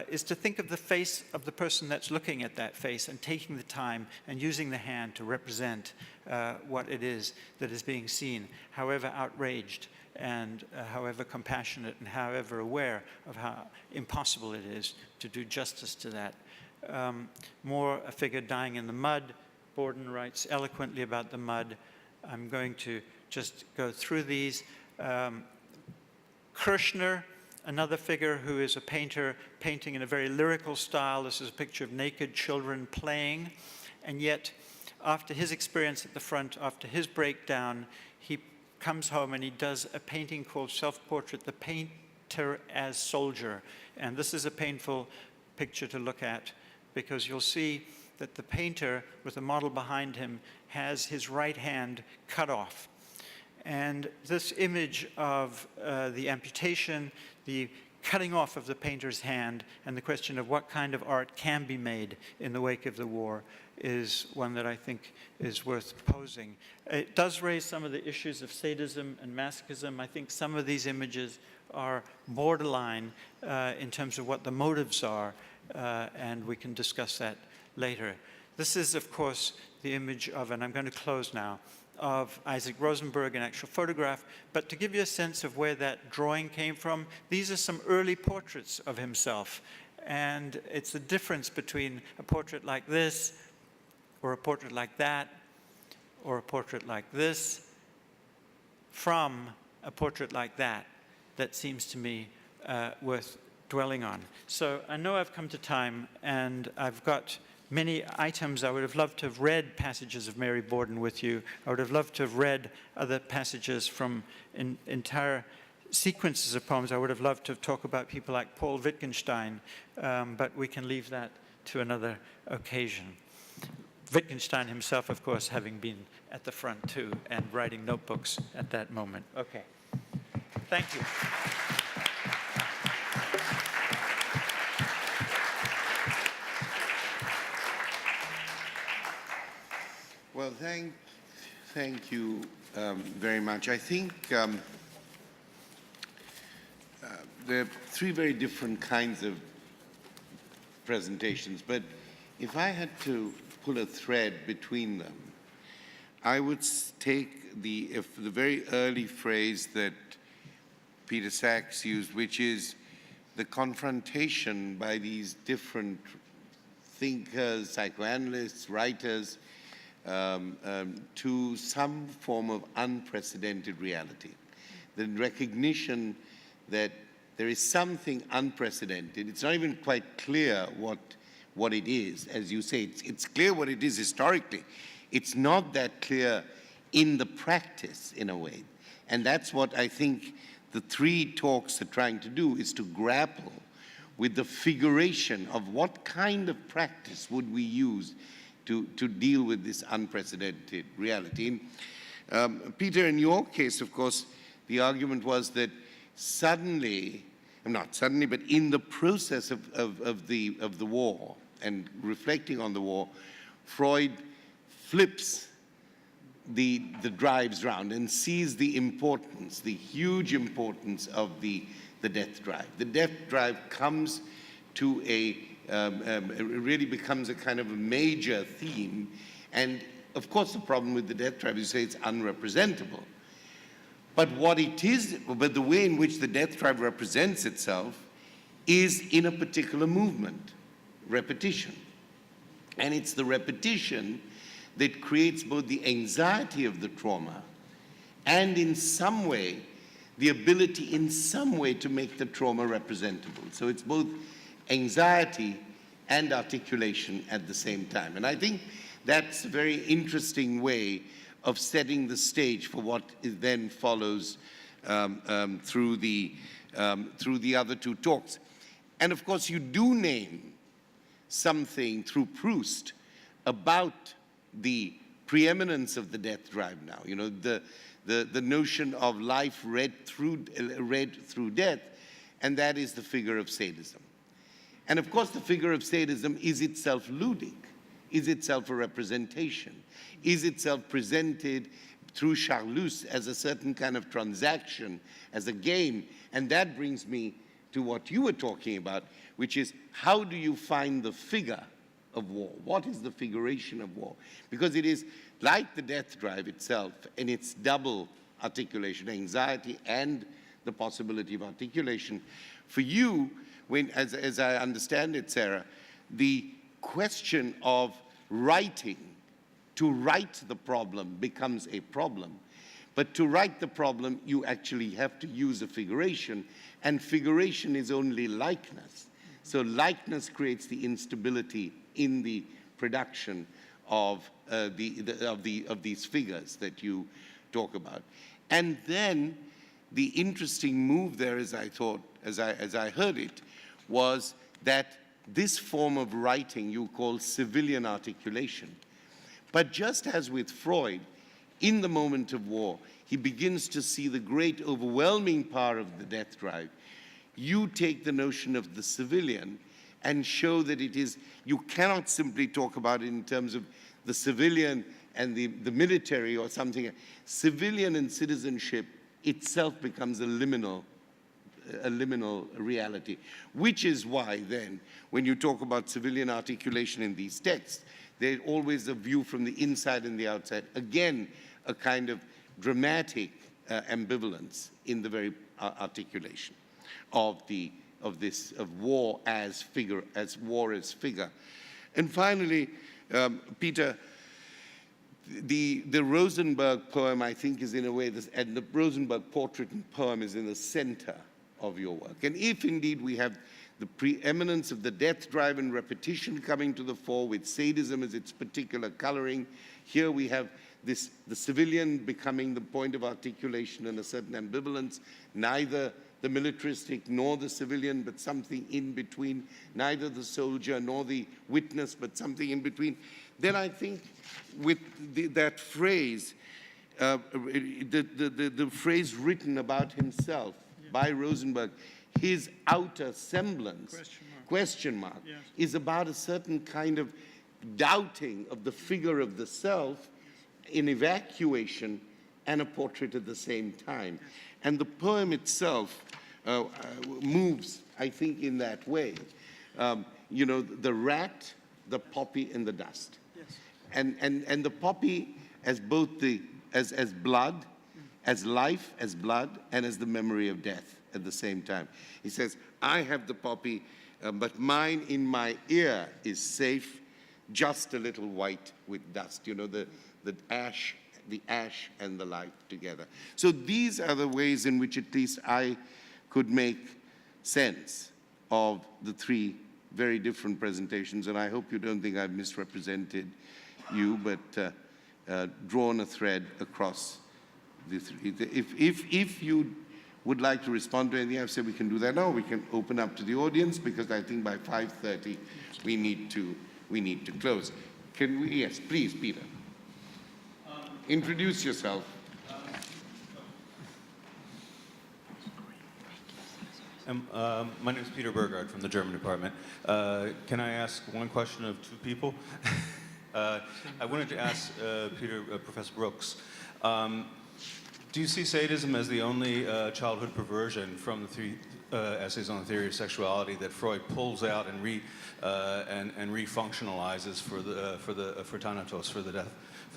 is to think of the face of the person that's looking at that face and taking the time and using the hand to represent what it is that is being seen, however outraged and however compassionate and however aware of how impossible it is to do justice to that. More a figure dying in the mud. Borden writes eloquently about the mud. I'm going to just go through these. Kirchner, another figure who is a painter, painting in a very lyrical style. This is a picture of naked children playing. And yet, after his experience at the front, after his breakdown, he comes home and he does a painting called Self-Portrait, The Painter as Soldier. And this is a painful picture to look at, because you'll see that the painter, with the model behind him, has his right hand cut off. And this image of the amputation, the cutting off of the painter's hand, and the question of what kind of art can be made in the wake of the war is one that I think is worth posing. It does raise some of the issues of sadism and masochism. I think some of these images are borderline in terms of what the motives are, and we can discuss that later. This is, of course, the image of, and I'm going to close now, of Isaac Rosenberg, an actual photograph. But to give you a sense of where that drawing came from, these are some early portraits of himself. And it's the difference between a portrait like this, or a portrait like that, or a portrait like this, from a portrait like that, that seems to me worth dwelling on. So I know I've come to time, and I've got many items. I would have loved to have read passages of Mary Borden with you. I would have loved to have read other passages from entire sequences of poems. I would have loved to have talked about people like Paul Wittgenstein, but we can leave that to another occasion. Wittgenstein himself, of course, having been at the front too, and writing notebooks at that moment. Okay. Thank you. Well, thank you very much. I think there are three very different kinds of presentations, but if I had to pull a thread between them, I would take the very early phrase that Peter Sachs used, which is the confrontation by these different thinkers, psychoanalysts, writers, to some form of unprecedented reality. The recognition that there is something unprecedented. It's not even quite clear what it is. As you say, it's clear what it is historically. It's not that clear in the practice, in a way. And that's what I think the three talks are trying to do, is to grapple with the figuration of what kind of practice would we use to deal with this unprecedented reality. Peter, in your case, of course, the argument was that suddenly, not suddenly, but in the process of the war and reflecting on the war, Freud flips the drives round and sees the importance, the huge importance of the death drive. The death drive comes to it really becomes a kind of a major theme. And of course, the problem with the death drive is, you say, it's unrepresentable. But what it is, but the way in which the death drive represents itself is in a particular movement, repetition. And it's the repetition that creates both the anxiety of the trauma and in some way, the ability in some way to make the trauma representable. So it's both anxiety and articulation at the same time. And I think that's a very interesting way of setting the stage for what then follows through the other two talks. And of course, you do name something through Proust about the preeminence of the death drive now. You know, the notion of life read through death, and that is the figure of sadism. And of course, the figure of sadism is itself ludic, is itself a representation, is itself presented through Charlus as a certain kind of transaction, as a game. And that brings me to what you were talking about, which is how do you find the figure of war? What is the figuration of war? Because it is like the death drive itself, and its double articulation, anxiety and the possibility of articulation. For you, when, as I understand it, Sarah, the question of writing, to write the problem becomes a problem. But to write the problem, you actually have to use a figuration, and figuration is only likeness. So likeness creates the instability in the production of these figures that you talk about. And then the interesting move there, as I thought, as I heard it, was that this form of writing you call civilian articulation. But just as with Freud, in the moment of war, he begins to see the great overwhelming power of the death drive. You take the notion of the civilian and show that it is, you cannot simply talk about it in terms of the civilian and the military or something. Civilian and citizenship itself becomes a liminal reality, which is why then, when you talk about civilian articulation in these texts, there's always a view from the inside and the outside. Again, a kind of dramatic ambivalence in the very articulation of war as figure, as war as figure. And finally, Peter, the Rosenberg poem, I think, is in a way, and the Rosenberg portrait and poem is in the center of your work. And if indeed we have the preeminence of the death drive and repetition coming to the fore with sadism as its particular coloring, here we have the civilian becoming the point of articulation and a certain ambivalence, neither the militaristic nor the civilian, but something in between, neither the soldier nor the witness, but something in between. Then I think with that phrase, the phrase written about himself by Rosenberg, his outer semblance, question mark, yes, is about a certain kind of doubting of the figure of the self in evacuation and a portrait at the same time. Yes. And the poem itself moves, I think, in that way. You know, the rat, the poppy, and the dust. Yes. And the poppy as both as blood, as life, as blood, and as the memory of death at the same time. He says, I have the poppy, but mine in my ear is safe, just a little white with dust. You know, the ash and the light together. So these are the ways in which at least I could make sense of the three very different presentations, and I hope you don't think I've misrepresented you, but drawn a thread across the three. If you would like to respond to anything I've said, we can do that now. We can open up to the audience, because I think by 5:30 we need to close. Can we? Yes, please, Peter. Introduce yourself. My name is Peter Burgard from the German department. Can I ask one question of two people? I wanted to ask Professor Brooks, do you see sadism as the only childhood perversion from the three essays on the theory of sexuality that Freud pulls out and refunctionalizes for Thanatos, for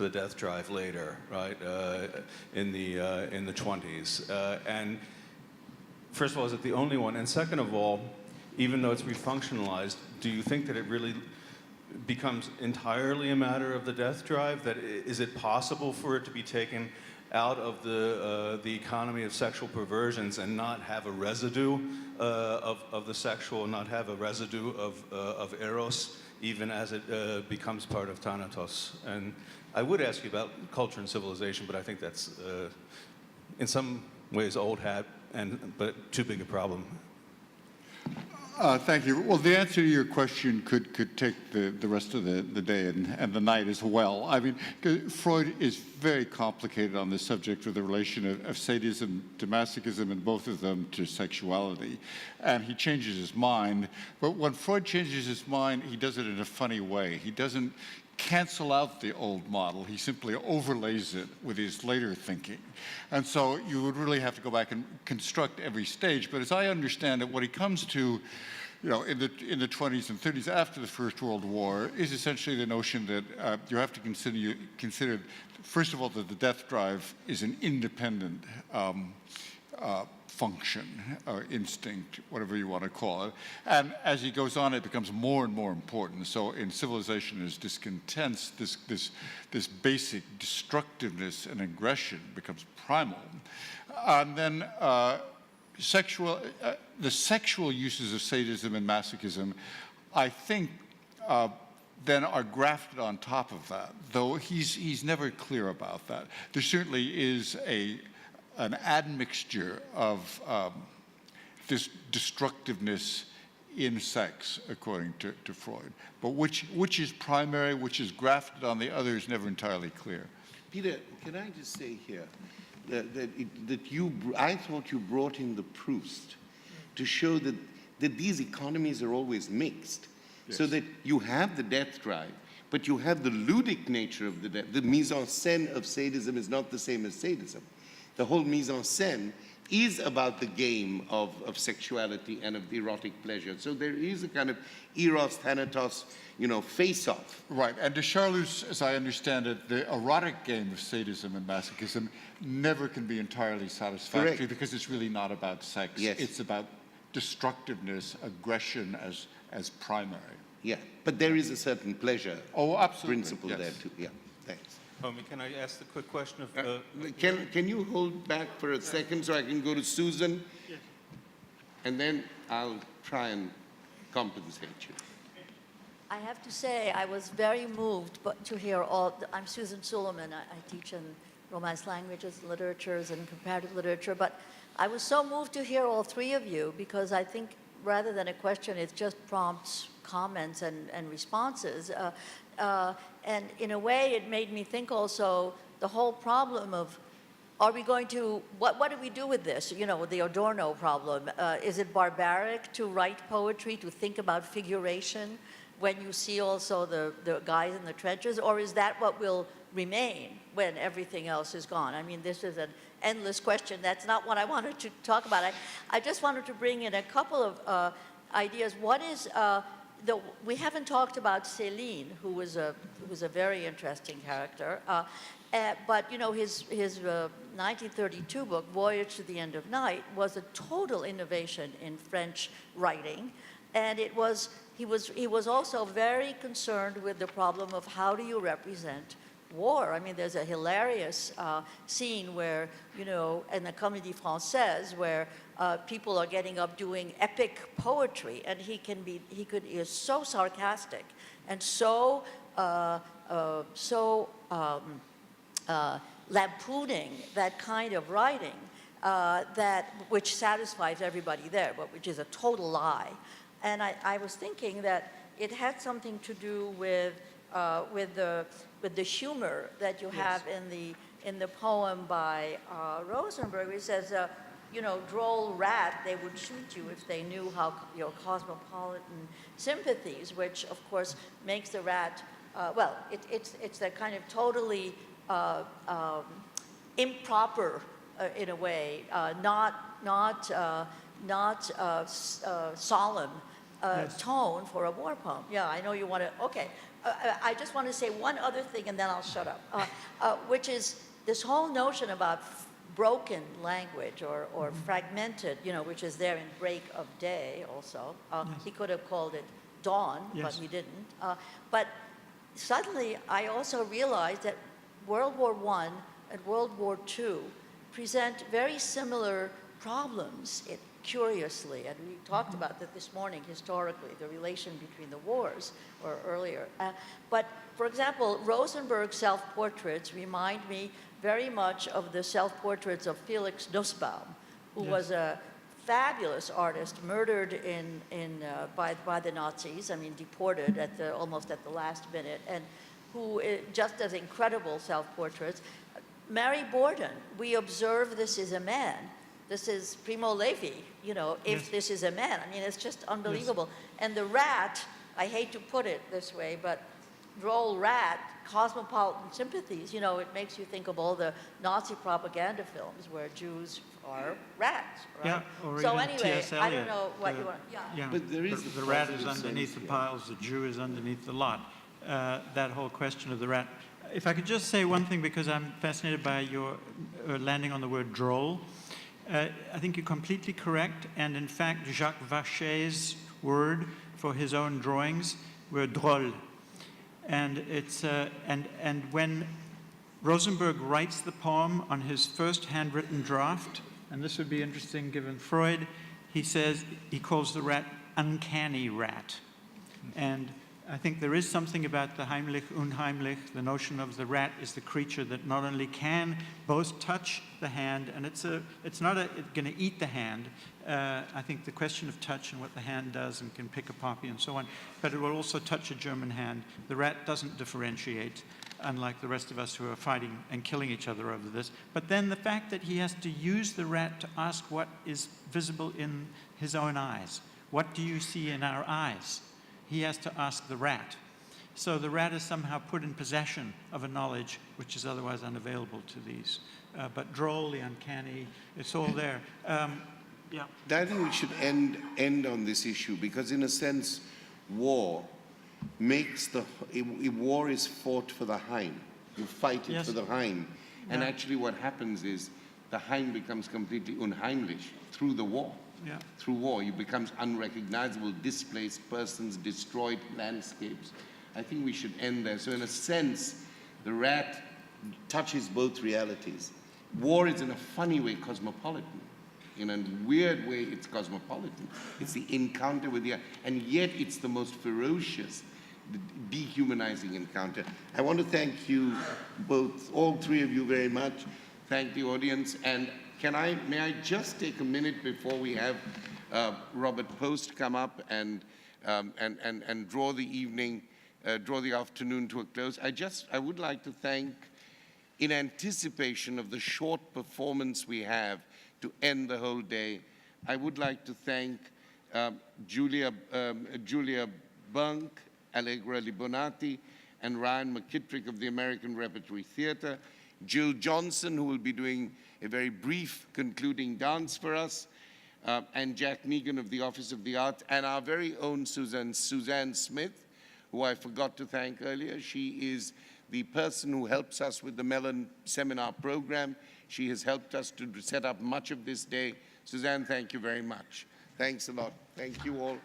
the death drive later, right, in the 20s? And first of all, is it the only one? And second of all, even though it's refunctionalized, do you think that it really becomes entirely a matter of the death drive? That is it possible for it to be taken out of the economy of sexual perversions and not have a residue of the sexual, not have a residue of eros, even as it becomes part of Thanatos? And I would ask you about culture and civilization, but I think that's in some ways old hat, but too big a problem. Thank you. Well, the answer to your question could take the rest of the day and the night as well. I mean, Freud is very complicated on this subject with the relation of sadism to masochism, and both of them to sexuality. And he changes his mind. But when Freud changes his mind, he does it in a funny way. He doesn't cancel out the old model. He simply overlays it with his later thinking. And so you would really have to go back and construct every stage. But as I understand it, what he comes to, you know, in the 20s and 30s after the First World War is essentially the notion that you have to consider, first of all, that the death drive is an independent function or instinct, whatever you want to call it. And as he goes on, it becomes more and more important. So in Civilization is Discontents, this basic destructiveness and aggression becomes primal. And then the sexual uses of sadism and masochism, I think, then are grafted on top of that, though he's never clear about that. There certainly is an admixture of this destructiveness in sex, according to Freud. But which is primary, which is grafted on the other is never entirely clear. Peter, can I just say here I thought you brought in the Proust to show that these economies are always mixed. Yes. So that you have the death drive, but you have the ludic nature of the death. The mise-en-scène of sadism is not the same as sadism. The whole mise-en-scène is about the game of sexuality and of the erotic pleasure. So there is a kind of eros, thanatos, face-off. Right, and de Charlus, as I understand it, the erotic game of sadism and masochism never can be entirely satisfactory. Correct. Because it's really not about sex. Yes. It's about destructiveness, aggression as primary. Yeah, but there is a certain pleasure principle there too. Yeah, thanks. Homie, can I ask the quick question of... Can you hold back for a second so I can go to Susan? Yes. And then I'll try and compensate you. I have to say, I was very moved to hear I'm Susan Suleiman. I teach in Romance languages, literatures, and comparative literature. But I was so moved to hear all three of you because I think rather than a question, it just prompts comments and responses. And in a way, it made me think also the whole problem of, are we going to, what do we do with this? The Adorno problem. Is it barbaric to write poetry, to think about figuration when you see also the guys in the trenches? Or is that what will remain when everything else is gone? I mean, this is an endless question. That's not what I wanted to talk about. I just wanted to bring in a couple of ideas. One is, we haven't talked about Céline, who was a very interesting character. But his 1932 book, Voyage to the End of Night, was a total innovation in French writing, and he was also very concerned with the problem of how do you represent war. I mean, there's a hilarious scene where, in the Comédie Française, where people are getting up doing epic poetry, and he is so sarcastic and so lampooning that kind of writing which satisfies everybody there, but which is a total lie. And I was thinking that it had something to do with the humor that you have in the poem by Rosenberg. He says, droll rat, they would shoot you if they knew how your cosmopolitan sympathies, which of course makes the rat, it's that kind of totally improper in a way, not solemn tone for a war poem. Yeah, I know you want to, okay. I just want to say one other thing and then I'll shut up, which is this whole notion about broken language or fragmented, which is there in Break of Day also. He could have called it Dawn, but he didn't. But suddenly I also realized that World War I and World War II present very similar problems, curiously, and we talked about that this morning historically, the relation between the wars or earlier. But for example, Rosenberg's self-portraits remind me very much of the self-portraits of Felix Nussbaum, who was a fabulous artist, murdered by the Nazis, deported almost at the last minute, and who just does incredible self-portraits. Mary Borden, we observe this is a man. This is Primo Levi, if this is a man. It's just unbelievable. Yes. And the rat, I hate to put it this way, but droll rat cosmopolitan sympathies. You know, it makes you think of all the Nazi propaganda films where Jews are rats, right? Yeah, or so even anyway, T.S. I don't Eliot, know what you want. Yeah. Yeah, But there is the a rat is positive underneath sense, the yeah. piles, the Jew is underneath the lot. That whole question of the rat. If I could just say one thing, because I'm fascinated by your landing on the word droll. I think you're completely correct, and in fact, Jacques Vachet's word for his own drawings were drôle. And it's and when Rosenberg writes the poem on his first handwritten draft, and this would be interesting given Freud, he says, he calls the rat uncanny rat. And I think there is something about the Heimlich, unheimlich, the notion of the rat is the creature that not only can both touch the hand, and it's not going to eat the hand. I think the question of touch and what the hand does and can pick a poppy and so on, but it will also touch a German hand. The rat doesn't differentiate, unlike the rest of us who are fighting and killing each other over this. But then the fact that he has to use the rat to ask what is visible in his own eyes. What do you see in our eyes? He has to ask the rat. So the rat is somehow put in possession of a knowledge which is otherwise unavailable to these. But droll, the uncanny, it's all there. Yeah. I think we should end on this issue because, in a sense, war makes war is fought for the Heim. You fight it Yes. for the Heim. And Yeah. actually what happens is the Heim becomes completely unheimlich through the war. Yeah. Through war, you become unrecognizable, displaced persons, destroyed landscapes. I think we should end there. So in a sense, the rat touches both realities. War is in a funny way cosmopolitan. In a weird way, it's cosmopolitan. It's the encounter with the, and yet it's the most ferocious, dehumanizing encounter. I want to thank you both, all three of you very much. Thank the audience. And may I just take a minute before we have Robert Post come up and draw the evening, draw the afternoon to a close. I would like to thank, in anticipation of the short performance we have to end the whole day, I would like to thank Julia Bunk, Allegra Libonati, and Ryan McKittrick of the American Repertory Theatre, Jill Johnson, who will be doing a very brief concluding dance for us, and Jack Megan of the Office of the Arts, and our very own Suzanne Smith, who I forgot to thank earlier. She is the person who helps us with the Mellon seminar program. She has helped us to set up much of this day. Suzanne, thank you very much. Thanks a lot. Thank you all.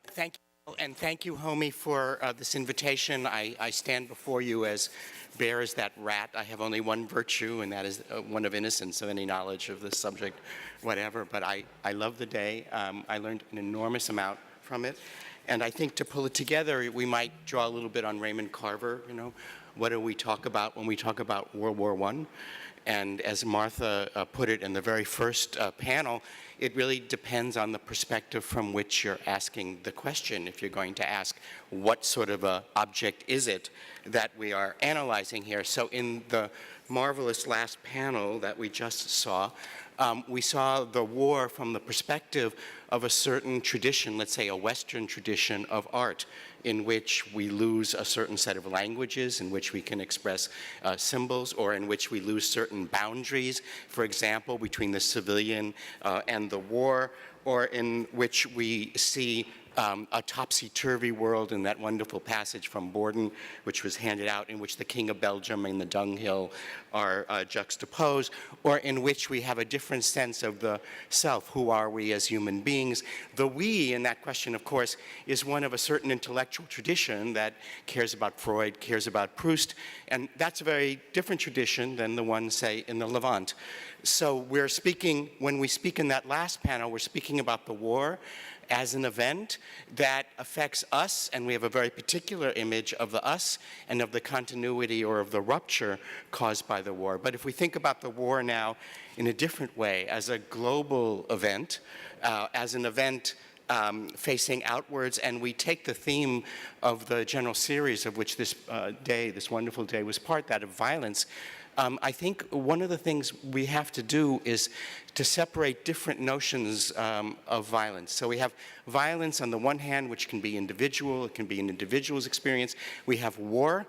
Thank you, and thank you, Homi, for this invitation. I stand before you as bare as that rat. I have only one virtue, and that is one of innocence, of any knowledge of this subject, whatever. But I love the day. I learned an enormous amount from it. And I think to pull it together, we might draw a little bit on Raymond Carver. You know, what do we talk about when we talk about World War I? And as Martha put it in the very first panel, it really depends on the perspective from which you're asking the question. If you're going to ask, what sort of a object is it that we are analyzing here? So in the marvelous last panel that we just saw, we saw the war from the perspective of a certain tradition, let's say a Western tradition of art, in which we lose a certain set of languages, in which we can express symbols, or in which we lose certain boundaries, for example, between the civilian and the war, or in which we see a topsy-turvy world in that wonderful passage from Borden, which was handed out, in which the King of Belgium and the dunghill are juxtaposed, or in which we have a different sense of the self. Who are we as human beings? The we in that question, of course, is one of a certain intellectual tradition that cares about Freud, cares about Proust, and that's a very different tradition than the one, say, in the Levant. So we're speaking, when we speak in that last panel, we're speaking about the war as an event that affects us, and we have a very particular image of the us and of the continuity or of the rupture caused by the war. But if we think about the war now in a different way, as a global event, as an event facing outwards, and we take the theme of the general series of which this day, this wonderful day, was part, that of violence, I think one of the things we have to do is to separate different notions of violence. So we have violence on the one hand, which can be individual, it can be an individual's experience. We have war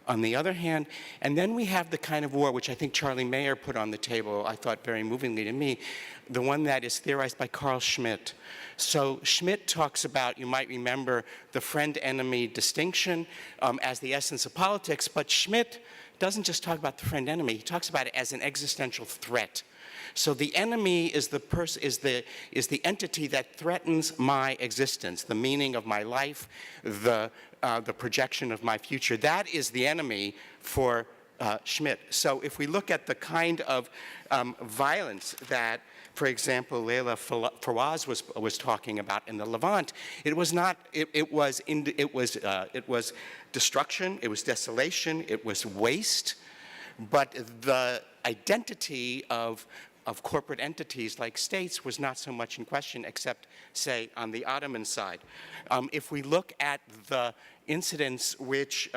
on the other hand, and then we have the kind of war which I think Charlie Mayer put on the table, I thought very movingly to me, the one that is theorized by Carl Schmitt. So Schmitt talks about, you might remember, the friend-enemy distinction as the essence of politics, but Schmitt doesn't just talk about the friend-enemy, he talks about it as an existential threat. So the enemy is the entity that threatens my existence, the meaning of my life, the projection of my future. That is the enemy for Schmitt. So if we look at the kind of violence that, for example, Leila Fawaz was talking about in the Levant, it was destruction, it was desolation, it was waste, but the identity of corporate entities like states was not so much in question, except, say, on the Ottoman side. If we look at the incidents which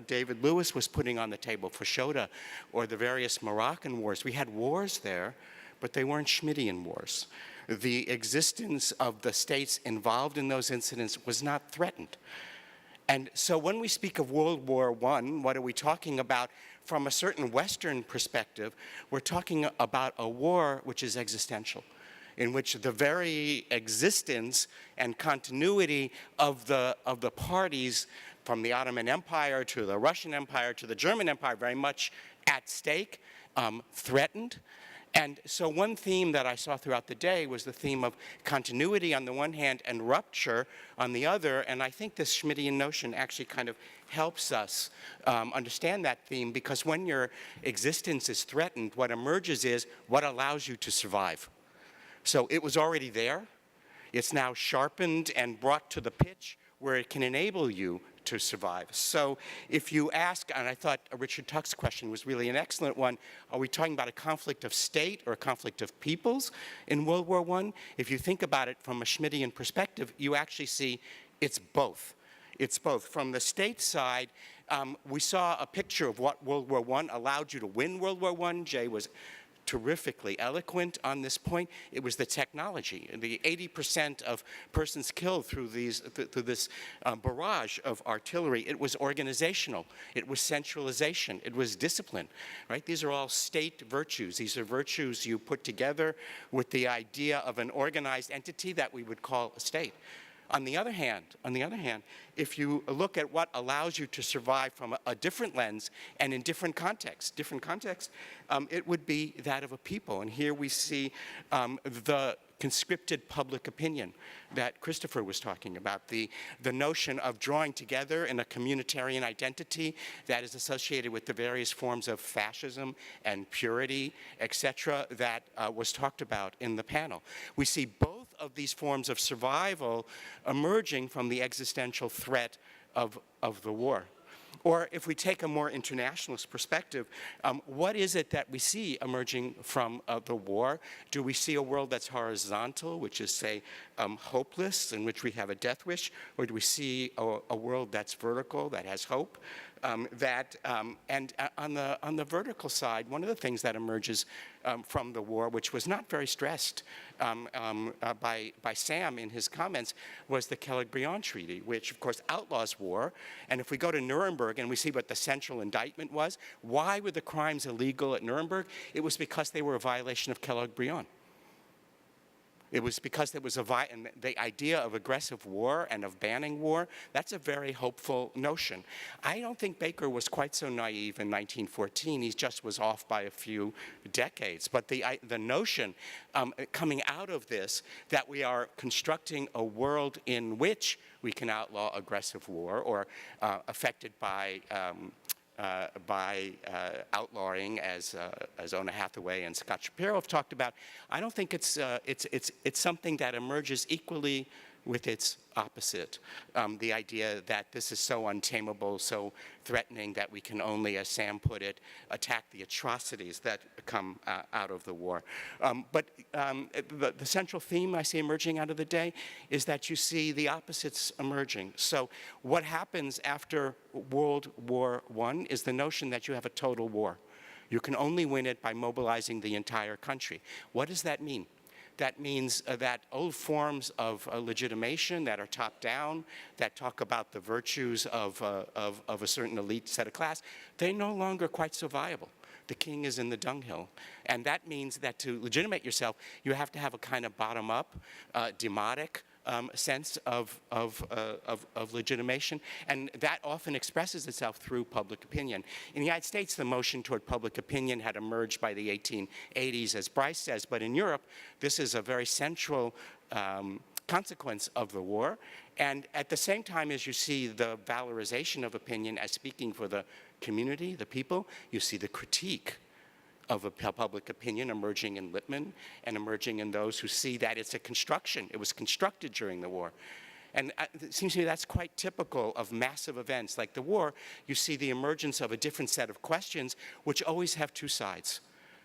David Lewis was putting on the table for Shota, or the various Moroccan wars, we had wars there, but they weren't Schmittian wars. The existence of the states involved in those incidents was not threatened. And so when we speak of World War I, what are we talking about? From a certain Western perspective, we're talking about a war which is existential, in which the very existence and continuity of the parties, from the Ottoman Empire to the Russian Empire to the German Empire, very much at stake, threatened. And so one theme that I saw throughout the day was the theme of continuity on the one hand and rupture on the other. And I think this Schmittian notion actually kind of helps us understand that theme, because when your existence is threatened, what emerges is what allows you to survive. So it was already there. It's now sharpened and brought to the pitch where it can enable you to survive. So if you ask, and I thought Richard Tuck's question was really an excellent one, are we talking about a conflict of state or a conflict of peoples in World War I? If you think about it from a Schmittian perspective, you actually see it's both. It's both. From the state side, we saw a picture of what World War I allowed you to win World War I. Jay was terrifically eloquent on this point. It was the technology. The 80% of persons killed through this barrage of artillery, it was organizational. It was centralization. It was discipline, right? These are all state virtues. These are virtues you put together with the idea of an organized entity that we would call a state. On the other hand, if you look at what allows you to survive from a different lens and in different contexts, it would be that of a people. And here we see the conscripted public opinion that Christopher was talking about, the notion of drawing together in a communitarian identity that is associated with the various forms of fascism and purity, etc., that was talked about in the panel. We see both of these forms of survival emerging from the existential threat of the war. Or if we take a more internationalist perspective, what is it that we see emerging from the war? Do we see a world that's horizontal, which is, say, hopeless, in which we have a death wish? Or do we see a world that's vertical, that has hope? And on the vertical side, one of the things that emerges from the war, which was not very stressed by Sam in his comments, was the Caligrion Treaty, which of course outlaws war. And if we go to Nuremberg and we see what the central indictment was, why were the crimes illegal at Nuremberg? It was because they were a violation of Caligrion. It was because there was and the idea of aggressive war and of banning war, that's a very hopeful notion. I don't think Baker was quite so naive in 1914. He just was off by a few decades. But the notion coming out of this that we are constructing a world in which we can outlaw aggressive war or affected by outlawing, as Ona Hathaway and Scott Shapiro have talked about, I don't think it's something that emerges equally with its opposite. The idea that this is so untamable, so threatening that we can only, as Sam put it, attack the atrocities that come out of the war. But the central theme I see emerging out of the day is that you see the opposites emerging. So what happens after World War I is the notion that you have a total war. You can only win it by mobilizing the entire country. What does that mean? That means that old forms of legitimation that are top-down, that talk about the virtues of a certain elite set of class, they're no longer quite so viable. The king is in the dunghill. And that means that to legitimate yourself, you have to have a kind of bottom-up, demotic sense of legitimation. And that often expresses itself through public opinion. In the United States, the motion toward public opinion had emerged by the 1880s, as Bryce says. But in Europe, this is a very central consequence of the war. And at the same time as you see the valorization of opinion as speaking for the community, the people, you see the critique of a public opinion emerging in Lippmann and emerging in those who see that it's a construction. It was constructed during the war. And it seems to me that's quite typical of massive events like the war. You see the emergence of a different set of questions which always have two sides.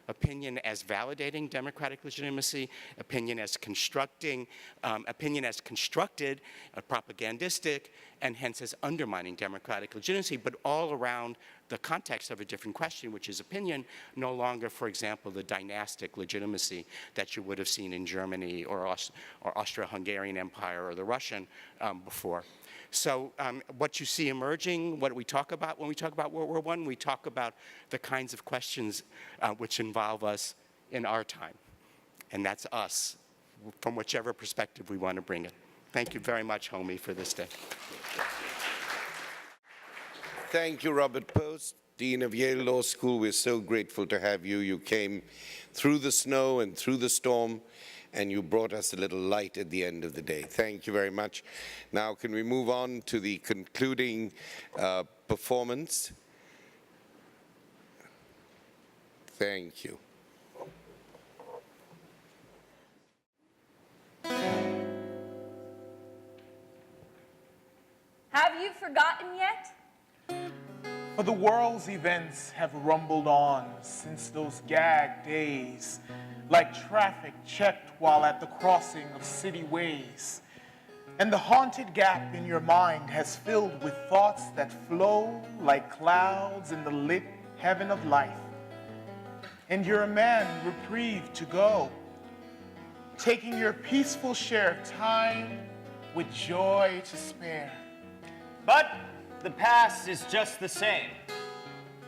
Opinion as validating democratic legitimacy, opinion as constructing, opinion as constructed, propagandistic, and hence as undermining democratic legitimacy, but all around the context of a different question, which is opinion, no longer, for example, the dynastic legitimacy that you would have seen in Germany or Austro-Hungarian Empire or the Russian before. So what you see emerging, what we talk about when we talk about World War I, we talk about the kinds of questions which involve us in our time. And that's us, from whichever perspective we want to bring it. Thank you very much, Homie, for this day. Thank you, Robert Post, Dean of Yale Law School. We're so grateful to have you. You came through the snow and through the storm, and you brought us a little light at the end of the day. Thank you very much. Now, can we move on to the concluding performance? Thank you. Have you forgotten yet? For the world's events have rumbled on since those gag days, like traffic checked while at the crossing of city ways. And the haunted gap in your mind has filled with thoughts that flow like clouds in the lit heaven of life. And you're a man reprieved to go, taking your peaceful share of time with joy to spare. But the past is just the same,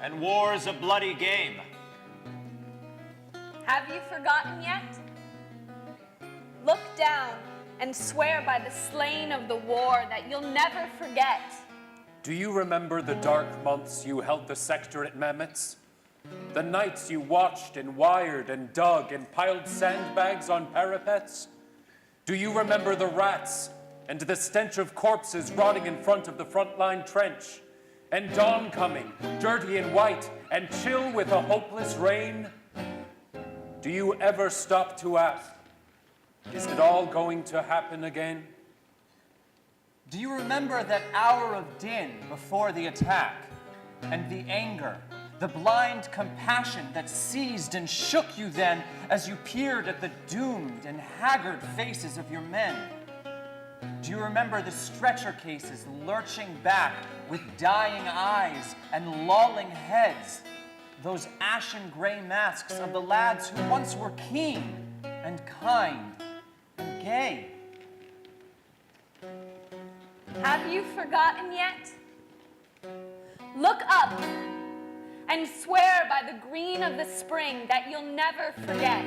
and war's a bloody game. Have you forgotten yet? Look down and swear by the slain of the war that you'll never forget. Do you remember the dark months you held the sector at Mametz? The nights you watched and wired and dug and piled sandbags on parapets? Do you remember the rats and the stench of corpses rotting in front of the frontline trench? And dawn coming, dirty and white, and chill with a hopeless rain? Do you ever stop to ask, is it all going to happen again? Do you remember that hour of din before the attack, and the anger, the blind compassion that seized and shook you then as you peered at the doomed and haggard faces of your men? Do you remember the stretcher cases lurching back with dying eyes and lolling heads? Those ashen gray masks of the lads who once were keen and kind and gay? Have you forgotten yet? Look up and swear by the green of the spring that you'll never forget.